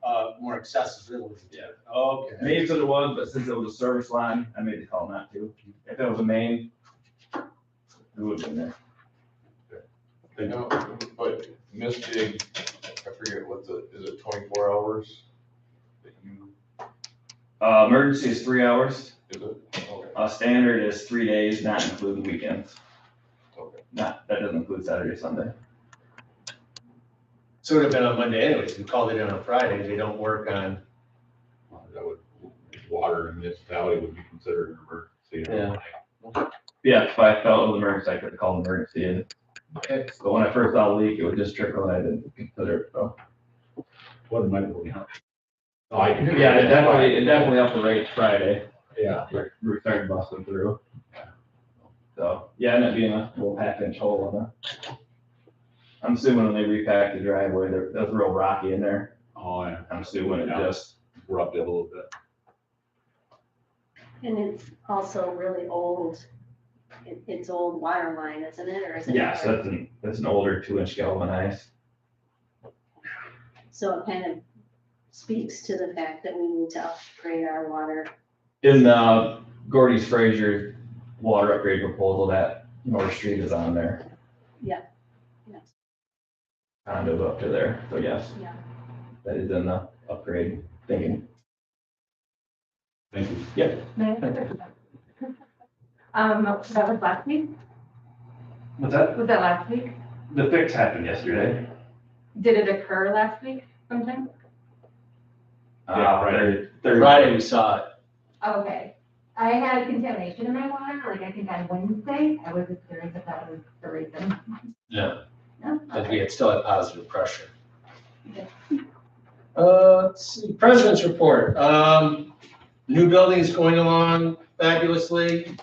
Speaker 3: accessibility.
Speaker 10: Yeah.
Speaker 3: Okay.
Speaker 10: Maybe because it was, but since it was a service line, I made the call not to. If it was a main, it would have been there.
Speaker 1: But missed dig, I forget is it 24 hours? That you,
Speaker 10: Emergency is 3 hours.
Speaker 1: is it? Okay.
Speaker 10: Standard is 3 days, not including weekends.
Speaker 1: Okay.
Speaker 10: That doesn't include Saturday, Sunday.
Speaker 3: So it would have been on Monday anyways. You called it in on Friday. They don't work on.
Speaker 5: That would, water in this valley would be considered an emergency.
Speaker 10: Yeah, if I felt it was emergency, I could have called emergency in.
Speaker 3: Okay.
Speaker 10: But when I first saw the leak, it would just trickle, and I didn't consider it, so.
Speaker 5: What might be, huh?
Speaker 10: Yeah, it definitely upped the rate Friday.
Speaker 5: Yeah.
Speaker 10: We started busting through. So, yeah, ended up being a little half-inch hole in there. I'm assuming when they repacked the driveway, that's real rocky in there.
Speaker 5: Oh, yeah.
Speaker 10: I'm assuming it just,
Speaker 5: Rubbed it a little bit.
Speaker 7: And it's also really old. It's old wire line, isn't it, or is it?
Speaker 10: yeah, so that's an older 2-inch galvanized.
Speaker 7: So it kind of speaks to the fact that we need to upgrade our water.
Speaker 10: In Gordy's Fraser water upgrade proposal, that North Street is on there.
Speaker 7: Yeah. Yes.
Speaker 10: Condos up to there, so yes.
Speaker 7: Yeah.
Speaker 10: That is in the upgrade thinking.
Speaker 5: Thank you.
Speaker 10: Yep.
Speaker 11: That was last week?
Speaker 10: What's that?
Speaker 11: Was that last week?
Speaker 10: The fix happened yesterday.
Speaker 11: Did it occur last week sometime?
Speaker 10: Yeah, Friday.
Speaker 3: Friday we saw it.
Speaker 11: Okay. I had contamination in my water, like I think on Wednesday. I wasn't curious if that was the reason.
Speaker 3: Yeah.
Speaker 11: No?
Speaker 3: But we still had positive pressure.
Speaker 11: Okay.
Speaker 3: Let's see, President's report. New building is going along fabulously.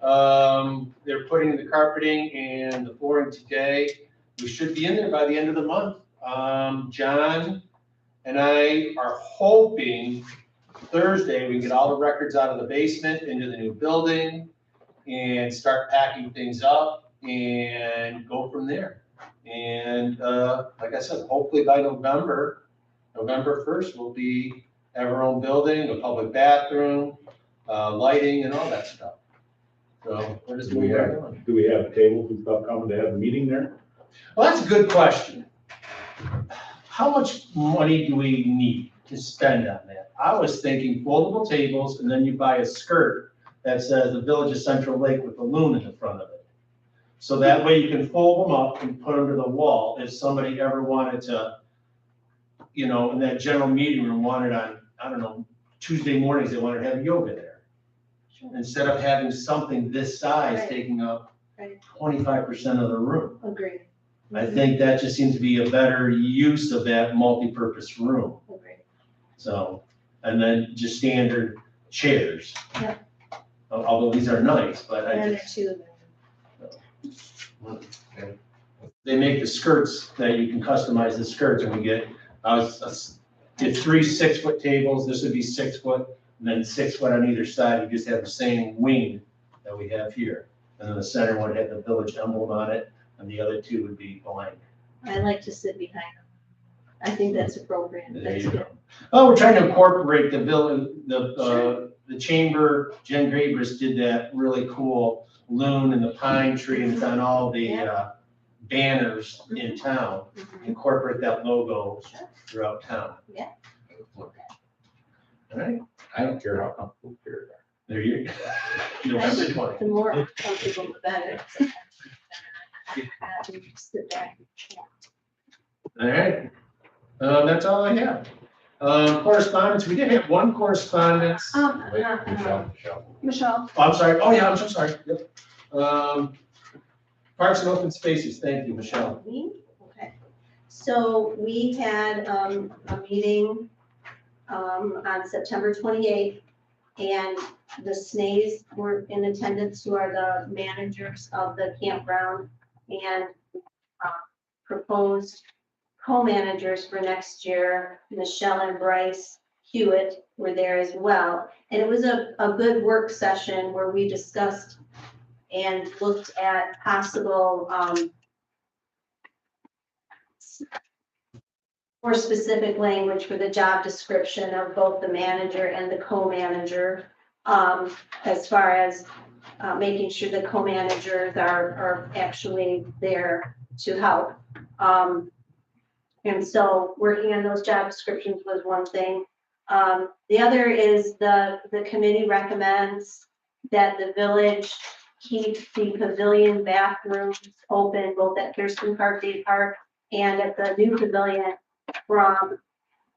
Speaker 3: They're putting in the carpeting and the flooring today. We should be in there by the end of the month. John and I are hoping Thursday we can get all the records out of the basement into the new building and start packing things up and go from there. And like I said, hopefully by November 1st, we'll have our own building, a public bathroom, lighting and all that stuff. So we're just moving right on.
Speaker 5: Do we have tables and stuff coming to have a meeting there?
Speaker 3: Well, that's a good question. How much money do we need to spend on that? I was thinking foldable tables, and then you buy a skirt that says the Village of Central Lake with a loon in the front of it. So that way you can fold them up and put them to the wall if somebody ever wanted to, you know, in that general meeting room wanted on, I don't know, Tuesday mornings, they wanted to have yoga there.
Speaker 7: Sure.
Speaker 3: Instead of having something this size
Speaker 7: Right.
Speaker 3: taking up
Speaker 7: Right.
Speaker 3: 25% of the room.
Speaker 7: Agree.
Speaker 3: I think that just seems to be a better use of that multi-purpose room.
Speaker 7: Agree.
Speaker 3: So, and then just standard chairs.
Speaker 7: Yep.
Speaker 3: Although these are nice, but I
Speaker 7: And
Speaker 3: just,
Speaker 7: they're two.
Speaker 3: they make the skirts that you can customize the skirts and we get, did 3 6-foot tables, this would be 6 foot, and then 6 foot on either side, you just have the same wing that we have here. And then the center one had the village emblem on it, and the other two would be blank.
Speaker 7: I like to sit behind them. I think that's appropriate.
Speaker 3: There
Speaker 7: That's
Speaker 3: you
Speaker 7: good.
Speaker 3: go. Oh, we're trying to incorporate the chamber, Jen Gravers did that really cool loon and the pine tree, and it's on all the banners in town.
Speaker 7: Mhm.
Speaker 3: Incorporate that logo throughout town.
Speaker 7: Yeah.
Speaker 3: All right,
Speaker 5: I don't care how comfortable you're.
Speaker 3: there you go. November 20th.
Speaker 7: The more comfortable, the better. Sit back and chat.
Speaker 3: All right, that's all I have. Correspondence, we did have one correspondence.
Speaker 5: Wait,
Speaker 7: Michelle.
Speaker 6: Michelle,
Speaker 3: Oh, I'm sorry, oh yeah, I'm so sorry. Yep. Parks and Open Spaces, thank you, Michelle.
Speaker 7: Me? Okay. So we had a meeting on September 28th, and the SNAs were in attendance, who are the managers of the campground, and proposed co-managers for next year. Michelle and Bryce Hewitt were there as well. And it was a good work session where we discussed and looked at possible more specific language for the job description of both the manager and the co-manager, as far as making sure the co-managers are actually there to help. And so working on those job descriptions was one thing. The other is the committee recommends that the village keep the pavilion bathrooms open both at Thurston Park Day Park and at the new pavilion from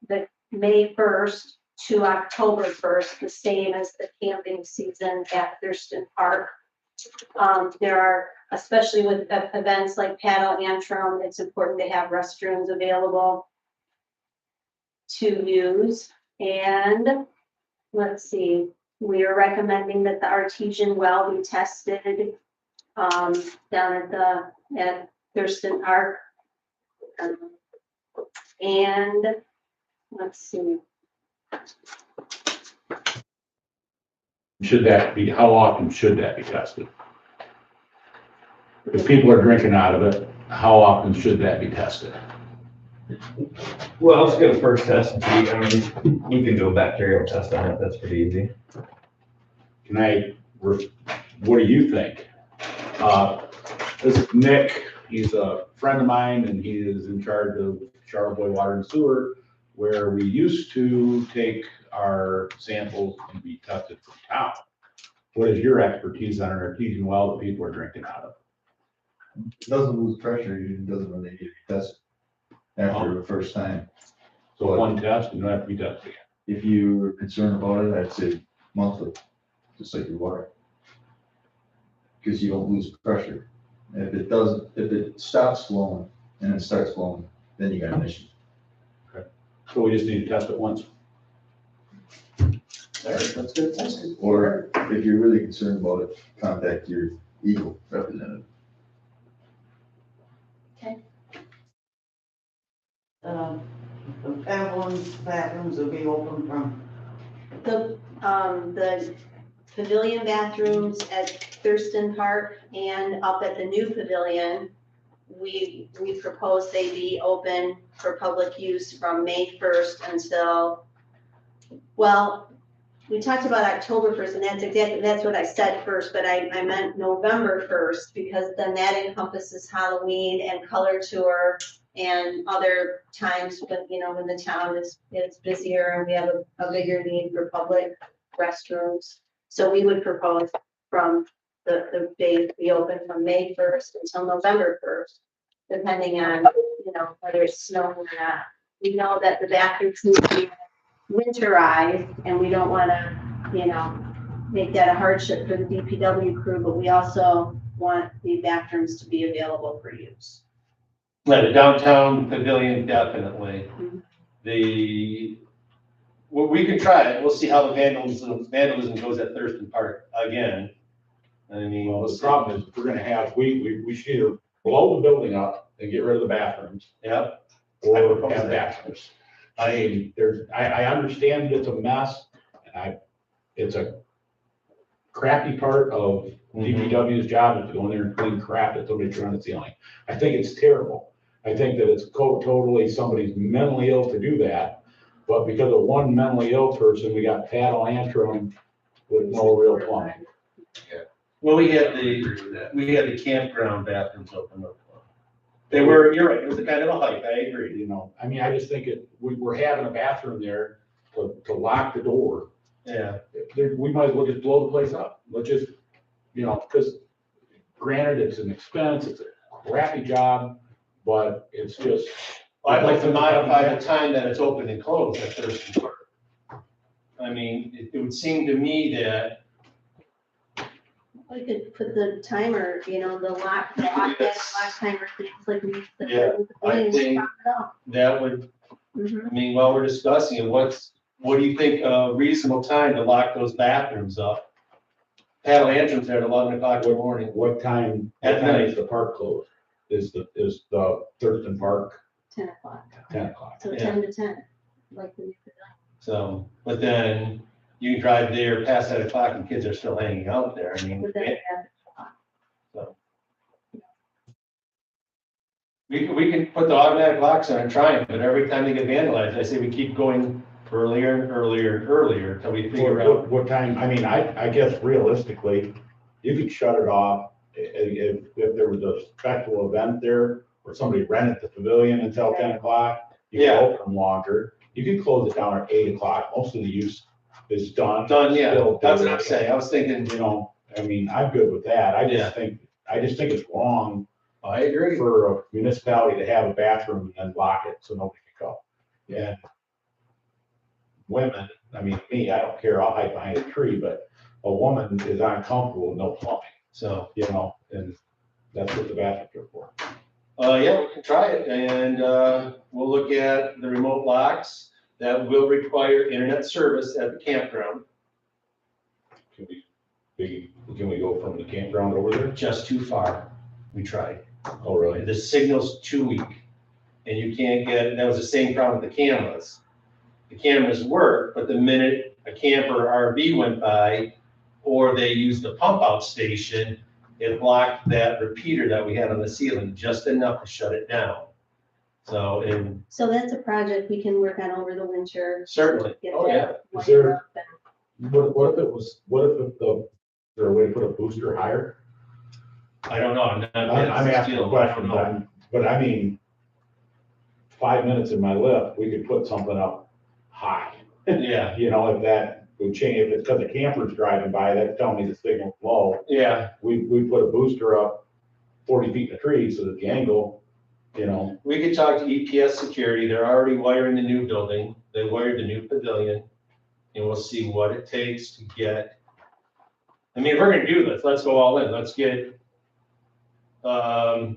Speaker 7: the May 1st to October 1st, the same as the camping season at Thurston Park. There are, especially with events like Paddle Antrim, it's important to have restrooms available to use. And let's see, we are recommending that the artesian well be tested down at Thurston Park. And let's see.
Speaker 5: Should that be, how often should that be tested? If people are drinking out of it, how often should that be tested?
Speaker 10: Well, let's get a first test and see. I mean, you can do a bacterial test on it. That's pretty easy.
Speaker 5: What do you think? This is Nick, he's a friend of mine and he is in charge of Charlevoix Water and Sewer, where we used to take our samples and be tested from town. What is your expertise on an artesian well that people are drinking out of?
Speaker 12: It doesn't lose pressure, it doesn't really need to be tested after the first time.
Speaker 5: So one test and you don't have to be tested again.
Speaker 12: If you're concerned about it, I'd say monthly, just like your water. Because you don't lose pressure. And if it stops flowing and it starts flowing, then you got an issue.
Speaker 5: So we just need to test it once.
Speaker 3: That's good.
Speaker 12: Or if you're really concerned about it, contact your Eagle representative.
Speaker 13: The Evelyn's bathrooms will be open from,
Speaker 7: The pavilion bathrooms at Thurston Park and up at the new pavilion, we propose they be open for public use from May 1st until, well, we talked about October 1st, and that's what I said first, but I meant November 1st, because then that encompasses Halloween and color tour and other times when, when the town is busier and we have a bigger need for public restrooms. So we would propose from the day we open from May 1st until November 1st, depending on, whether it's snowing or not. we know that the bathrooms need to be winterized, and we don't wanna, you know, make that a hardship for the DPW crew, but we also want the bathrooms to be available for use.
Speaker 3: The downtown pavilion, definitely.
Speaker 7: Mhm.
Speaker 3: We can try it, we'll see how the vandalism goes at Thurston Park again. I mean,
Speaker 5: Well, the problem is, we're gonna have, we should either blow the building up and get rid of the bathrooms,
Speaker 3: Yep.
Speaker 5: or
Speaker 3: propose
Speaker 5: have
Speaker 3: that.
Speaker 5: bathrooms. I mean, I understand it's a mess, and it's a crappy part of DPW's job is to go in there and clean crap that somebody's trying to ceiling. I think it's terrible. I think that it's totally somebody's mentally ill to do that, but because of one mentally ill person, we got Pat Antrim with no real plumbing.
Speaker 3: Well, we had the campground bathrooms open up. They were, you're right, it was a kind of a hike, I agree.
Speaker 5: You know, I mean, I just think we're having a bathroom there to lock the door.
Speaker 3: Yeah.
Speaker 5: We might as well just blow the place up. Let's just, you know, because granted, it's an expense, it's a crappy job, but it's just.
Speaker 3: I'd like to modify the time that it's open and closed at Thurston Park. I mean, it would seem to me that,
Speaker 7: We could put the timer, you know, the lock timer things like we.
Speaker 3: Yeah, I think that would,
Speaker 7: Mhm.
Speaker 3: I mean, while we're discussing it, what do you think a reasonable time to lock those bathrooms up? Paddle entrance there at 11 o'clock in the morning.
Speaker 5: What time
Speaker 3: At night.
Speaker 5: is the park closed? Is the Thurston Park
Speaker 7: 10 o'clock,
Speaker 5: 10 o'clock?
Speaker 7: so
Speaker 3: Yeah.
Speaker 7: 10 to 10, like the.
Speaker 3: So, but then you drive there past that o'clock and kids are still hanging out there. I mean,
Speaker 7: But then,
Speaker 3: so. We can put the automatic locks on and try it, but every time they get vandalized, I say we keep going earlier and earlier and earlier until we figure out.
Speaker 5: What time, I mean, I guess realistically, you could shut it off if there was a special event there or somebody rented the pavilion until 10 o'clock. You could
Speaker 3: Yeah.
Speaker 5: open them longer. You can close it down at 8 o'clock. Most of the use is done.
Speaker 3: Done, yeah,
Speaker 5: Still
Speaker 3: that's what
Speaker 5: doing
Speaker 3: I'm
Speaker 5: it.
Speaker 3: saying. I was thinking,
Speaker 5: You know, I mean, I'm good with that. I
Speaker 3: Yeah.
Speaker 5: just think it's wrong
Speaker 3: I agree.
Speaker 5: for a municipality to have a bathroom and then lock it so nobody can go.
Speaker 3: Yeah.
Speaker 5: Women, I mean, me, I don't care, I'll hide behind a tree, but a woman is uncomfortable with no plumbing,
Speaker 3: So,
Speaker 5: you know, and that's what the bathrooms are for.
Speaker 3: yeah, we can try it and, we'll look at the remote locks that will require internet service at the campground.
Speaker 5: Can we go from the campground over there?
Speaker 3: Just too far. We tried.
Speaker 5: Oh, really?
Speaker 3: The signal's too weak. And you can't get, that was the same problem with the cameras. The cameras work, but the minute a camper or RV went by, or they used the pump out station, it blocked that repeater that we had on the ceiling just enough to shut it down. So, and
Speaker 7: So that's a project we can work on over the winter.
Speaker 3: certainly,
Speaker 7: Get
Speaker 3: oh
Speaker 7: that
Speaker 3: yeah.
Speaker 5: Is there-
Speaker 7: wired up and-
Speaker 5: What is there a way to put a booster higher?
Speaker 3: I don't know, I'm not.
Speaker 5: I'm asking a question, but I mean, 5 minutes in my lift, we could put something up high.
Speaker 3: Yeah,
Speaker 5: You know, if that would change, if it's because the camper's driving by, that's telling me the signal's low.
Speaker 3: yeah.
Speaker 5: We put a booster up 40 feet in the tree so that the angle, you know,
Speaker 3: We could talk to EPS Security, they're already wiring the new building, they wired the new pavilion. And we'll see what it takes to get, I mean, if we're gonna do this, let's go all in, let's get a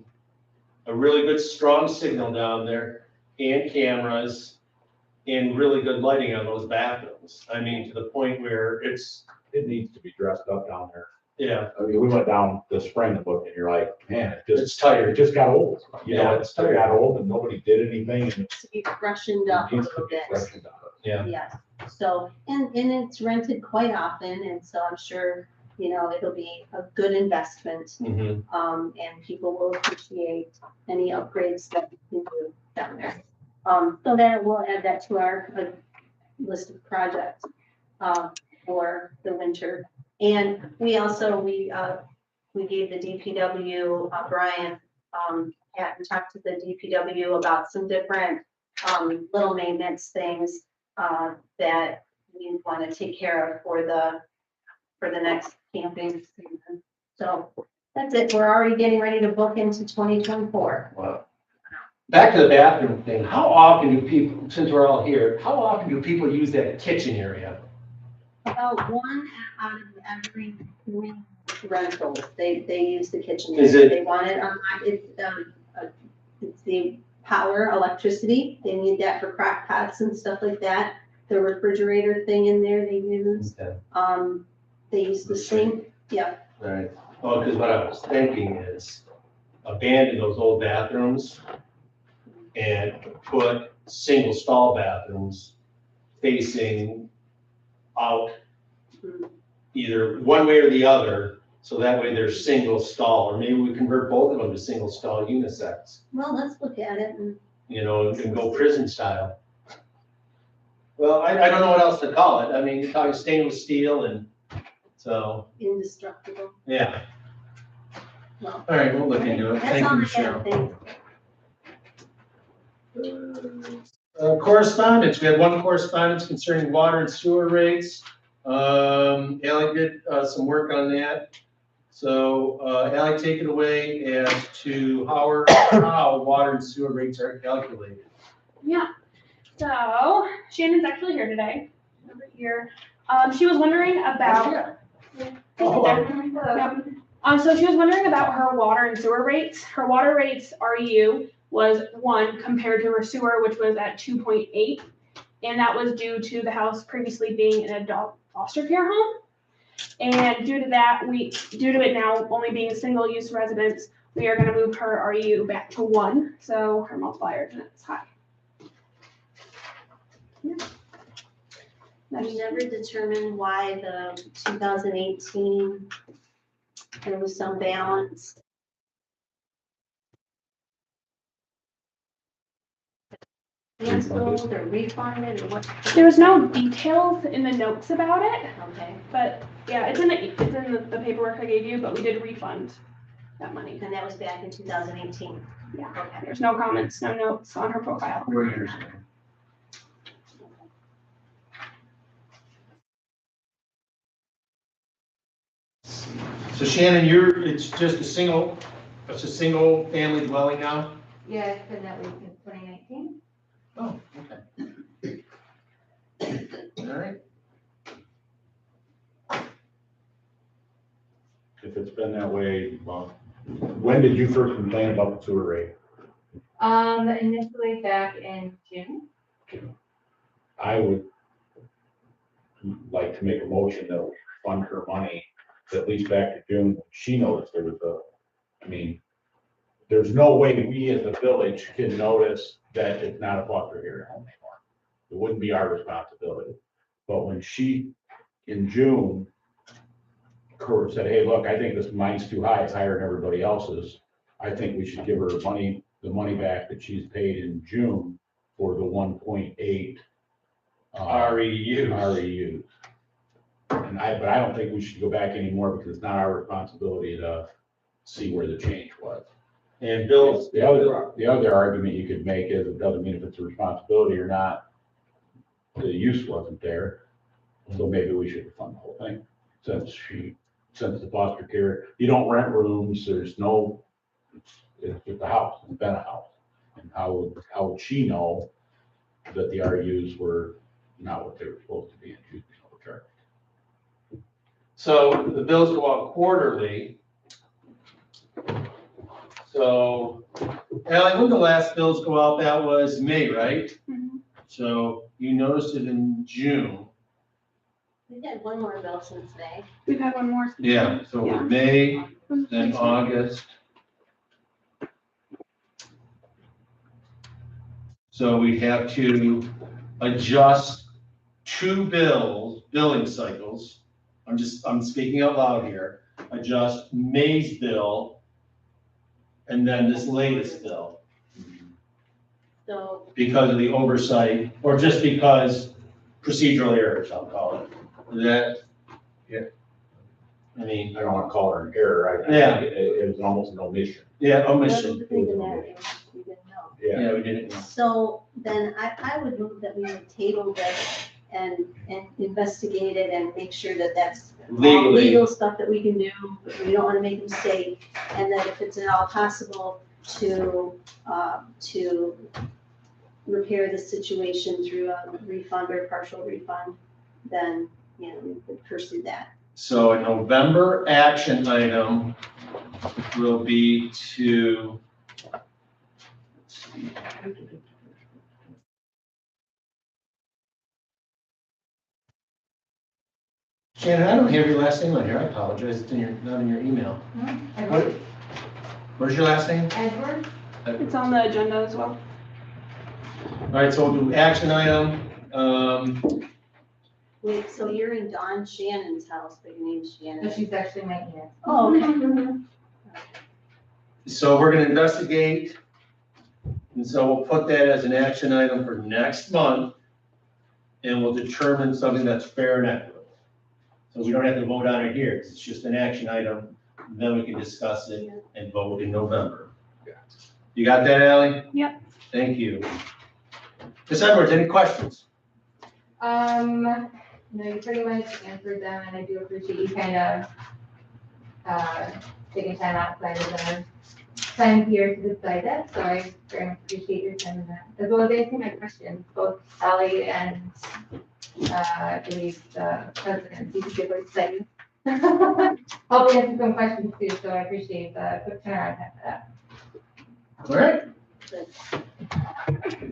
Speaker 3: really good, strong signal down there and cameras and really good lighting on those bathrooms. I mean, to the point where
Speaker 5: it needs to be dressed up down there.
Speaker 3: yeah,
Speaker 5: I mean, we went down this spring and looked and you're like, man,
Speaker 3: it's tired.
Speaker 5: it just got old. You know,
Speaker 3: Yeah,
Speaker 5: it
Speaker 3: it's
Speaker 5: just got old and nobody did anything and it
Speaker 7: To be freshened up a
Speaker 5: needs to
Speaker 7: little
Speaker 5: be
Speaker 7: bit.
Speaker 5: freshened up.
Speaker 3: Yeah.
Speaker 7: Yes, so, and it's rented quite often, and so I'm sure, you know, it'll be a good investment.
Speaker 3: Mhm.
Speaker 7: And people will appreciate any upgrades that we can do down there. So that, we'll add that to our list of projects, for the winter. And we also, we gave the DPW, Brian, had talked to the DPW about some different, little maintenance things, that we want to take care of for the next camping season. So that's it. We're already getting ready to book into 2024.
Speaker 3: Wow. back to the bathroom thing, how often do people, since we're all here, how often do people use that kitchen area?
Speaker 7: About one out of every three rentals, they use the kitchen.
Speaker 3: Is
Speaker 7: area.
Speaker 3: it-
Speaker 7: They want it it's the power, electricity, they need that for crock pots and stuff like that. The refrigerator thing in there they use,
Speaker 3: Okay.
Speaker 7: they use the sink, yeah.
Speaker 3: Right. Well, because what I was thinking is abandon those old bathrooms and put single stall bathrooms facing out either one way or the other, so that way they're single stall, or maybe we convert both of them to single stall unisex,
Speaker 7: Well, let's look at it and
Speaker 3: you know, and go prison style. Well, I don't know what else to call it. I mean, you're talking stainless steel and so,
Speaker 7: indestructible.
Speaker 3: yeah.
Speaker 7: Well,
Speaker 3: All right, we'll look into it.
Speaker 7: that's
Speaker 3: Thank
Speaker 7: all
Speaker 3: you,
Speaker 7: I have,
Speaker 3: Cheryl.
Speaker 7: thanks.
Speaker 3: Correspondence, we had one correspondence concerning water and sewer rates. Ally did, some work on that. So, Ally, take it away as to how water and sewer rates are calculated.
Speaker 6: Yeah. So Shannon's actually here today, over here. She was wondering about. Yep. So she was wondering about her water and sewer rates. Her water rates REU was 1 compared to her sewer, which was at 2.8. And that was due to the house previously being an adult foster care home. And due to it now only being a single use residence, we are gonna move her REU back to 1. So her multiplier is high. Yeah.
Speaker 7: We never determined why the 2018, there was some balance. Canceled or refunded or what?
Speaker 6: There was no details in the notes about it,
Speaker 7: Okay,
Speaker 6: but yeah, it's in the paperwork I gave you, but we did refund that money.
Speaker 7: and that was back in 2018.
Speaker 6: Yeah,
Speaker 7: Okay.
Speaker 6: there's no comments, no notes on her profile.
Speaker 3: So Shannon, it's just a single family dwelling now?
Speaker 11: Yeah, it's been that way since 2019.
Speaker 3: Oh, okay. All right.
Speaker 5: If it's been that way, well, when did you first complain about the sewer rate?
Speaker 11: Initially back in June.
Speaker 5: I would like to make a motion that we fund her money, at least back to June. She noticed there was I mean, there's no way we as a village can notice that it's not a foster care home anymore. It wouldn't be our responsibility. But when she, in June, Kurt said, hey, look, I think this mine's too high, it's higher than everybody else's. I think we should give her the money back that she's paid in June for the 1.8 REUs. But I don't think we should go back anymore because it's not our responsibility to see where the change was.
Speaker 3: And Bill,
Speaker 5: The other argument you could make is it doesn't mean if it's a responsibility or not, the use wasn't there. So maybe we should fund the whole thing since the foster care, you don't rent rooms, there's no, it's just a house, it's been a house. And how would she know that the RUs were not what they were supposed to be and she was overcharged?
Speaker 3: so the bills go out quarterly. So, Ally, when the last bills go out, that was May, right?
Speaker 6: Mhm.
Speaker 3: So you noticed it in June.
Speaker 7: We had one more bill since May.
Speaker 6: We've had one more.
Speaker 3: Yeah, so
Speaker 6: Yeah.
Speaker 3: May, then August. So we have to adjust 2 billing cycles. I'm speaking out loud here. Adjust May's bill and then this latest bill
Speaker 7: So
Speaker 3: because of the oversight, or just because procedural errors, I'll call it. Is that?
Speaker 5: Yeah.
Speaker 3: I mean,
Speaker 5: I don't want to call her an error,
Speaker 3: Yeah.
Speaker 5: It was almost an omission.
Speaker 3: yeah,
Speaker 7: what was
Speaker 3: omission.
Speaker 7: the reason that we didn't know?
Speaker 3: Yeah, we didn't know.
Speaker 7: So then I would move that we would table this and investigate it and make sure that that's all
Speaker 3: Legally.
Speaker 7: legal stuff that we can do. We don't want to make a mistake. And that if it's at all possible, to repair the situation through a refund or partial refund, then, you know, we would pursue that.
Speaker 3: So a November action item will be to. Shannon, I don't have your last name on here. I apologize. It's not in your email. What- Where's your last name?
Speaker 11: Edward?
Speaker 6: It's on the agenda as well.
Speaker 3: All right, so we'll do action item.
Speaker 7: Wait, so you're in Dawn Shannon's house, but your name's
Speaker 11: No,
Speaker 7: Shannon?
Speaker 11: she's actually my aunt.
Speaker 7: Oh, okay.
Speaker 3: So we're gonna investigate. And so we'll put that as an action item for next month. And we'll determine something that's fair and equitable. So we don't have to vote on it here, 'cause it's just an action item. Then we can discuss it and vote in November. You got that, Ally?
Speaker 6: Yep.
Speaker 3: Thank you. Ms. Edwards, any questions?
Speaker 11: No, you pretty much answered them, and I do appreciate you kind of, taking time outside of the time here to decide that, so I very much appreciate your time in that, as well as answering my questions, both Ally and, I believe the president, he's super excited. Hopefully answer some questions too, so I appreciate the quick turnaround time for that.
Speaker 3: All right.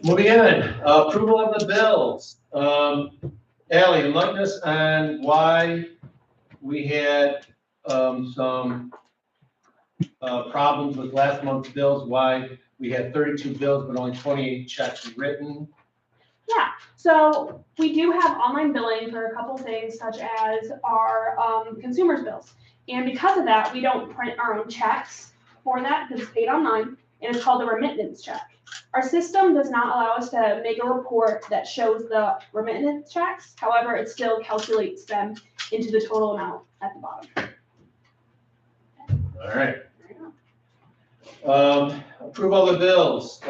Speaker 3: Moving on, approval of the bills. Ally, enlighten us on why we had, some, problems with last month's bills, why we had 32 bills, but only 28 checks written.
Speaker 6: Yeah, so we do have online billing for a couple things such as our consumers bills. And because of that, we don't print our own checks for that because it's paid online, and it's called a remittance check. Our system does not allow us to make a report that shows the remittance checks. However, it still calculates them into the total amount at the bottom.
Speaker 3: All right. Approval of the bills.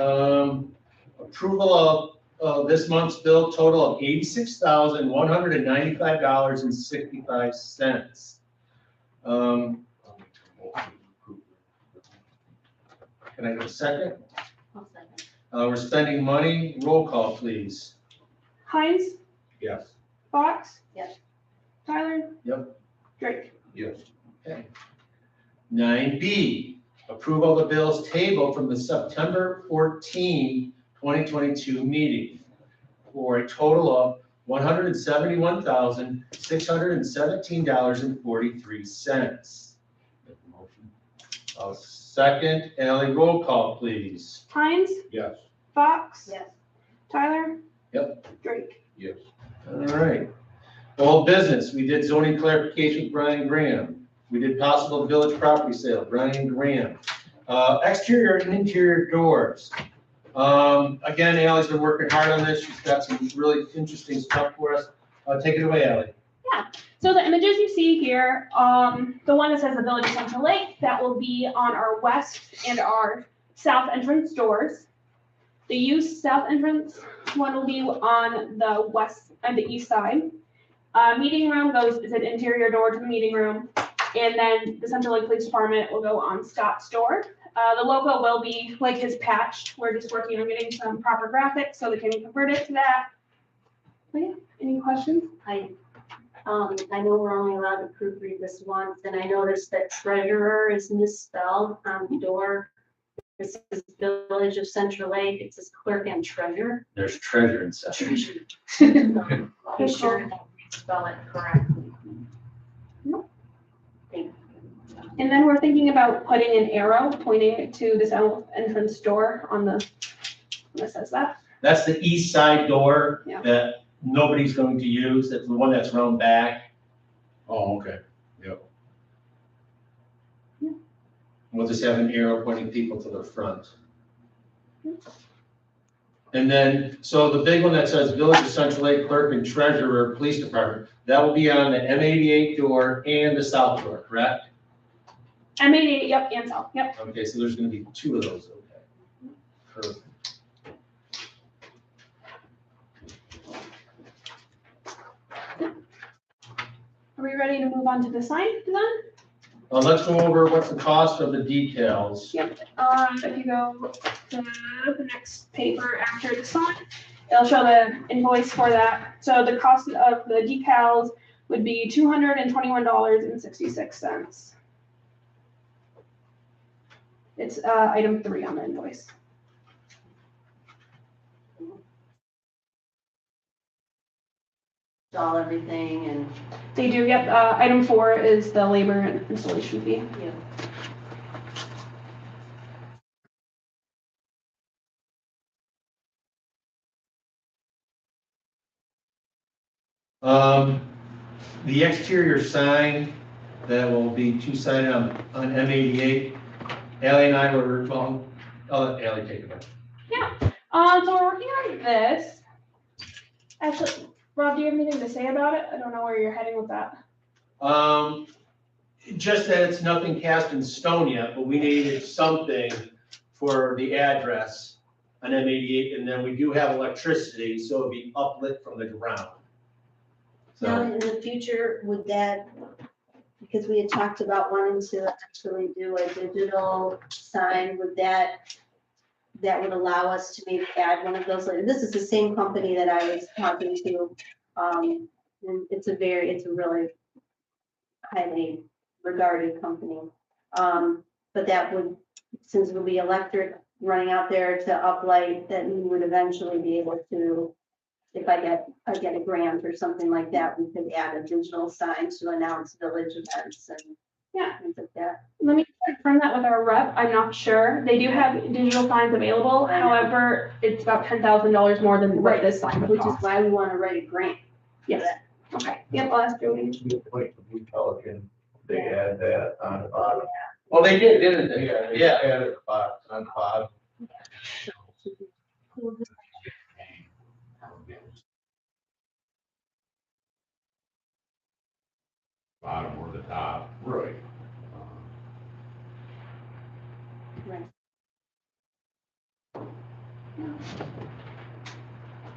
Speaker 3: Approval of this month's bill total of $86,195.65. Can I get a second?
Speaker 7: I'll second.
Speaker 3: We're spending money. Roll call, please.
Speaker 6: Hines,
Speaker 5: Yes.
Speaker 6: Fox?
Speaker 7: Yes.
Speaker 6: Tyler?
Speaker 3: Yep.
Speaker 6: Drake?
Speaker 1: Yes.
Speaker 3: Okay. 9B, approval of the bills tabled from the September 14, 2022 meeting for a total of $171,617.43. Second, Ally, roll call, please.
Speaker 6: Hines,
Speaker 5: Yes.
Speaker 6: Fox?
Speaker 7: Yes.
Speaker 6: Tyler?
Speaker 3: Yep.
Speaker 6: Drake?
Speaker 1: Yes.
Speaker 3: All right. Old business, we did zoning clarification with Brian Graham. We did possible village property sale, Brian Graham. Exterior and interior doors. Again, Ally's been working hard on this. She's got some really interesting stuff for us. Take it away, Ally.
Speaker 6: Yeah, so the images you see here, the one that says the Village of Central Lake, that will be on our west and our south entrance doors. The used south entrance one will be on the west and the east side. Meeting room is an interior door to the meeting room. And then the Central Lake Police Department will go on Scott's door. The logo will be like his patch. We're just working on getting some proper graphics so they can convert it to that. But yeah, any questions?
Speaker 7: I know we're only allowed to proofread this once, and I noticed that treasurer is misspelled on the door. This is Village of Central Lake, it says clerk and treasurer.
Speaker 3: There's treasure inside.
Speaker 7: Treasurer. Be sure to spell it correctly.
Speaker 6: And then we're thinking about putting an arrow pointing it to the south entrance door on the, that says that.
Speaker 3: That's the east side door
Speaker 6: Yeah.
Speaker 3: that nobody's going to use. That's the one that's round back.
Speaker 5: Oh, okay. Yep.
Speaker 3: We'll just have an arrow pointing people to the front. And then, so the big one that says Village of Central Lake Clerk and Treasurer, Police Department, that will be on the M88 door and the south door, correct?
Speaker 6: M88, yep, and south, yep.
Speaker 3: Okay, so there's gonna be two of those, okay. Perfect.
Speaker 6: Are we ready to move on to the sign design?
Speaker 3: Let's go over what's the cost of the decals.
Speaker 6: If you go to the next paper after this one, it'll show the invoice for that. So the cost of the decals would be $221.66. It's item 3 on the invoice.
Speaker 7: Install everything and,
Speaker 6: They do, yep. Item 4 is the labor and installation fee.
Speaker 7: yeah.
Speaker 3: The exterior sign that will be two-sided on M88. Ally and I were, well, I'll let Ally take it back.
Speaker 6: So we're working on this. Actually, Rob, do you have anything to say about it? I don't know where you're heading with that.
Speaker 3: Just that it's nothing cast in stone yet, but we needed something for the address on M88, and then we do have electricity, so it'll be uplit from the ground.
Speaker 7: Now,
Speaker 3: So,
Speaker 7: in the future, would that, because we had talked about wanting to actually do a digital sign, would that would allow us to maybe add one of those later? This is the same company that I was talking to. And it's a really highly regarded company. But that would, since it would be electric running out there to uplight, that we would eventually be able to, if I get a grant or something like that, we could add a digital sign to announce village events and things like that.
Speaker 6: Let me confirm that with our rep. I'm not sure. They do have digital signs available. However, it's about $10,000 more than what this sign would
Speaker 7: Which is
Speaker 6: cost.
Speaker 7: why we want to write a grant.
Speaker 6: Yes. Okay. Yep, I'll ask Jody.
Speaker 1: Pelican, they add that on the bottom.
Speaker 3: oh, they did, didn't they? Yeah.
Speaker 1: Added box on the bottom.
Speaker 5: Bottom or the top.
Speaker 1: Right.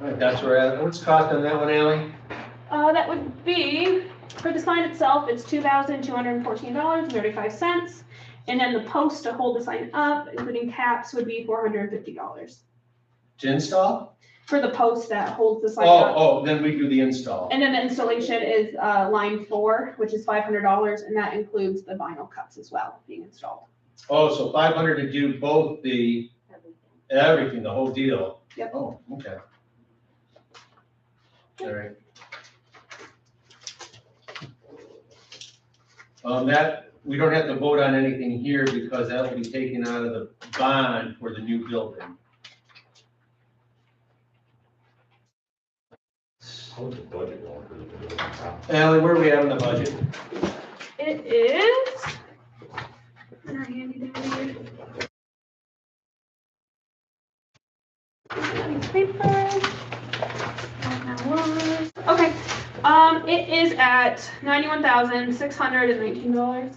Speaker 3: All right, that's where, what's the cost on that one, Ally?
Speaker 6: That would be, for the sign itself, it's $2,214.35. And then the post to hold the sign up, including caps, would be $450.
Speaker 3: To install?
Speaker 6: For the post that holds the sign up.
Speaker 3: Oh, then we do the install.
Speaker 6: And then the installation is line 4, which is $500, and that includes the vinyl cuts as well being installed.
Speaker 3: Oh, so 500 to do both the, everything, the whole deal?
Speaker 6: Yep.
Speaker 3: Oh, okay. All right. That, we don't have to vote on anything here because that will be taken out of the bond for the new building.
Speaker 5: How's the budget going for the building?
Speaker 3: Ally, where are we at on the budget?
Speaker 6: It is. In our handy dandy paper. Okay, it is at $91,619.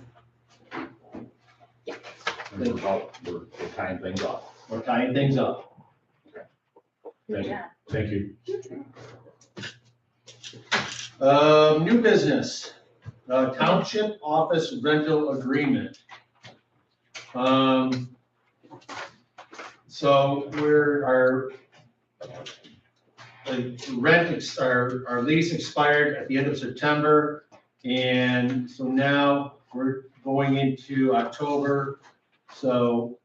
Speaker 5: We're tying things up.
Speaker 3: We're tying things up.
Speaker 5: Thank you. Thank you.
Speaker 3: New business, township office rental agreement. So our lease expired at the end of September. And so now we're going into October. So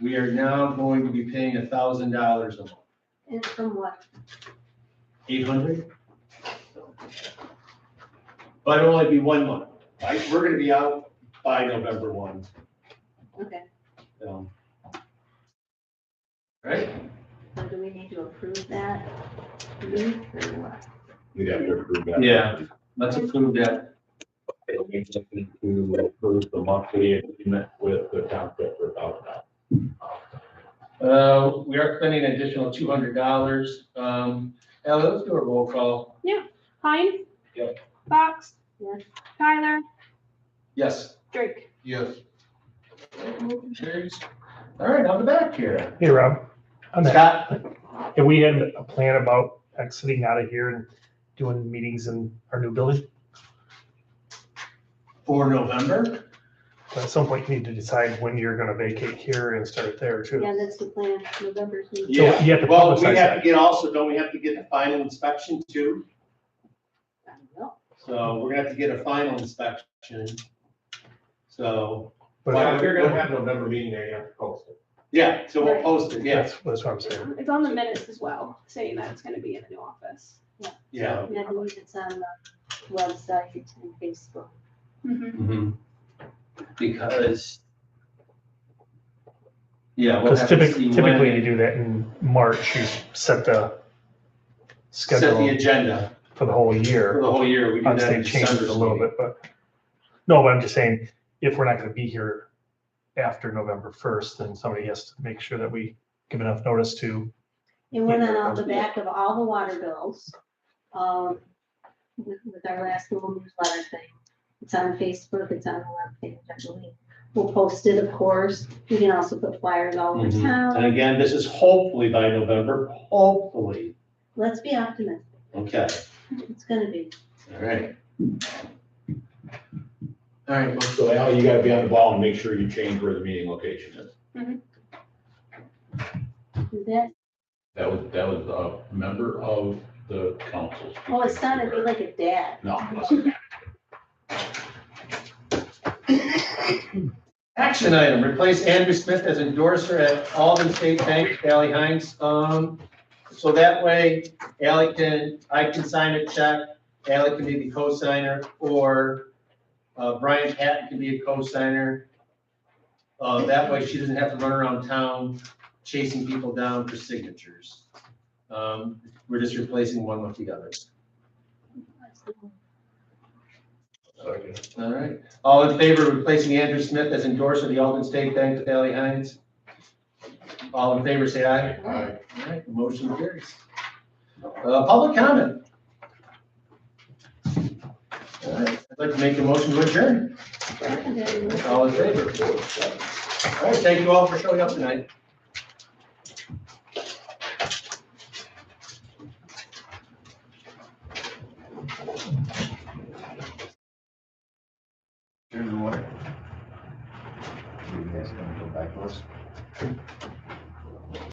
Speaker 3: we are now going to be paying $1,000 a month.
Speaker 7: And from what?
Speaker 3: 800? But it'll only be 1 month. We're gonna be out by November 1.
Speaker 7: Okay,
Speaker 3: Right?
Speaker 7: so do we need to approve that? Lease or what?
Speaker 5: We'd have to approve that.
Speaker 3: Yeah. Let's approve that.
Speaker 5: We need to approve the monthly agreement with the township for $1,000.
Speaker 3: We are spending an additional $200. Ellie, let's do a roll call.
Speaker 6: Hines?
Speaker 3: Yep.
Speaker 6: Fox?
Speaker 7: Yes.
Speaker 6: Tyler?
Speaker 3: Yes.
Speaker 6: Drake?
Speaker 1: Yes.
Speaker 3: Carries. All right, on the back here.
Speaker 2: Hey, Rob. On that,
Speaker 3: Scott?
Speaker 2: have we had a plan about exiting out of here and doing meetings in our new building?
Speaker 3: For November?
Speaker 2: But at some point, you need to decide when you're gonna vacate here and start there too.
Speaker 7: Yeah, that's the plan, November.
Speaker 2: So you have to
Speaker 3: Well, we
Speaker 2: publicize
Speaker 3: have to
Speaker 2: that.
Speaker 3: get also, don't we have to get the final inspection too?
Speaker 7: I don't know.
Speaker 3: So we're gonna have to get a final inspection. So,
Speaker 2: But
Speaker 9: Well, if you're gonna have a November meeting there, you have to post it.
Speaker 3: yeah, so we'll post it, yeah,
Speaker 2: that's what I'm saying.
Speaker 6: It's on the minutes as well, saying that it's gonna be in the new office.
Speaker 3: yeah.
Speaker 7: And I believe it's on the website and Facebook.
Speaker 6: Mhm.
Speaker 3: Because. Yeah. we'll
Speaker 2: Because
Speaker 3: have to see
Speaker 2: typically
Speaker 3: when-
Speaker 2: you do that in March, you set the
Speaker 3: Set the
Speaker 2: schedule
Speaker 3: agenda
Speaker 2: for the whole
Speaker 3: for
Speaker 2: year.
Speaker 3: the whole year, we do that
Speaker 2: Obviously,
Speaker 3: in
Speaker 2: it changes
Speaker 3: December.
Speaker 2: a little bit, but, no, but I'm just saying, if we're not gonna be here after November 1st, then somebody has to make sure that we give enough notice to,
Speaker 7: It went on the back of all the water bills, with our last little newsletter thing. It's on Facebook, it's on the webpage, I believe. We'll post it, of course. We can also put flyers all over
Speaker 3: Mhm.
Speaker 7: town.
Speaker 3: And again, this is hopefully by November, hopefully,
Speaker 7: Let's be optimistic.
Speaker 3: okay,
Speaker 7: It's gonna be.
Speaker 3: all right. All right, well,
Speaker 5: So Al, you gotta be on the ball and make sure you change where the meeting location is.
Speaker 7: Is that,
Speaker 5: That was a member of the council.
Speaker 7: oh, it sounded like a dad.
Speaker 5: No, it wasn't.
Speaker 3: action item, replace Andrew Smith as endorser at Alden State Bank, Ally Hines. So that way, I can sign a check, Ally can be the co-signer, or Brian Patton can be a co-signer. That way she doesn't have to run around town chasing people down for signatures. We're just replacing one with the other. All right, all in favor of replacing Andrew Smith as endorser of the Alden State Bank with Ally Hines? All in favor, say aye.
Speaker 1: Aye.
Speaker 3: All right, motion carries. Public comment. All right, I'd like to make a motion to adjourn. All in favor? All right, thank you all for showing up tonight.
Speaker 12: Here's the water. You guys gonna go back to us?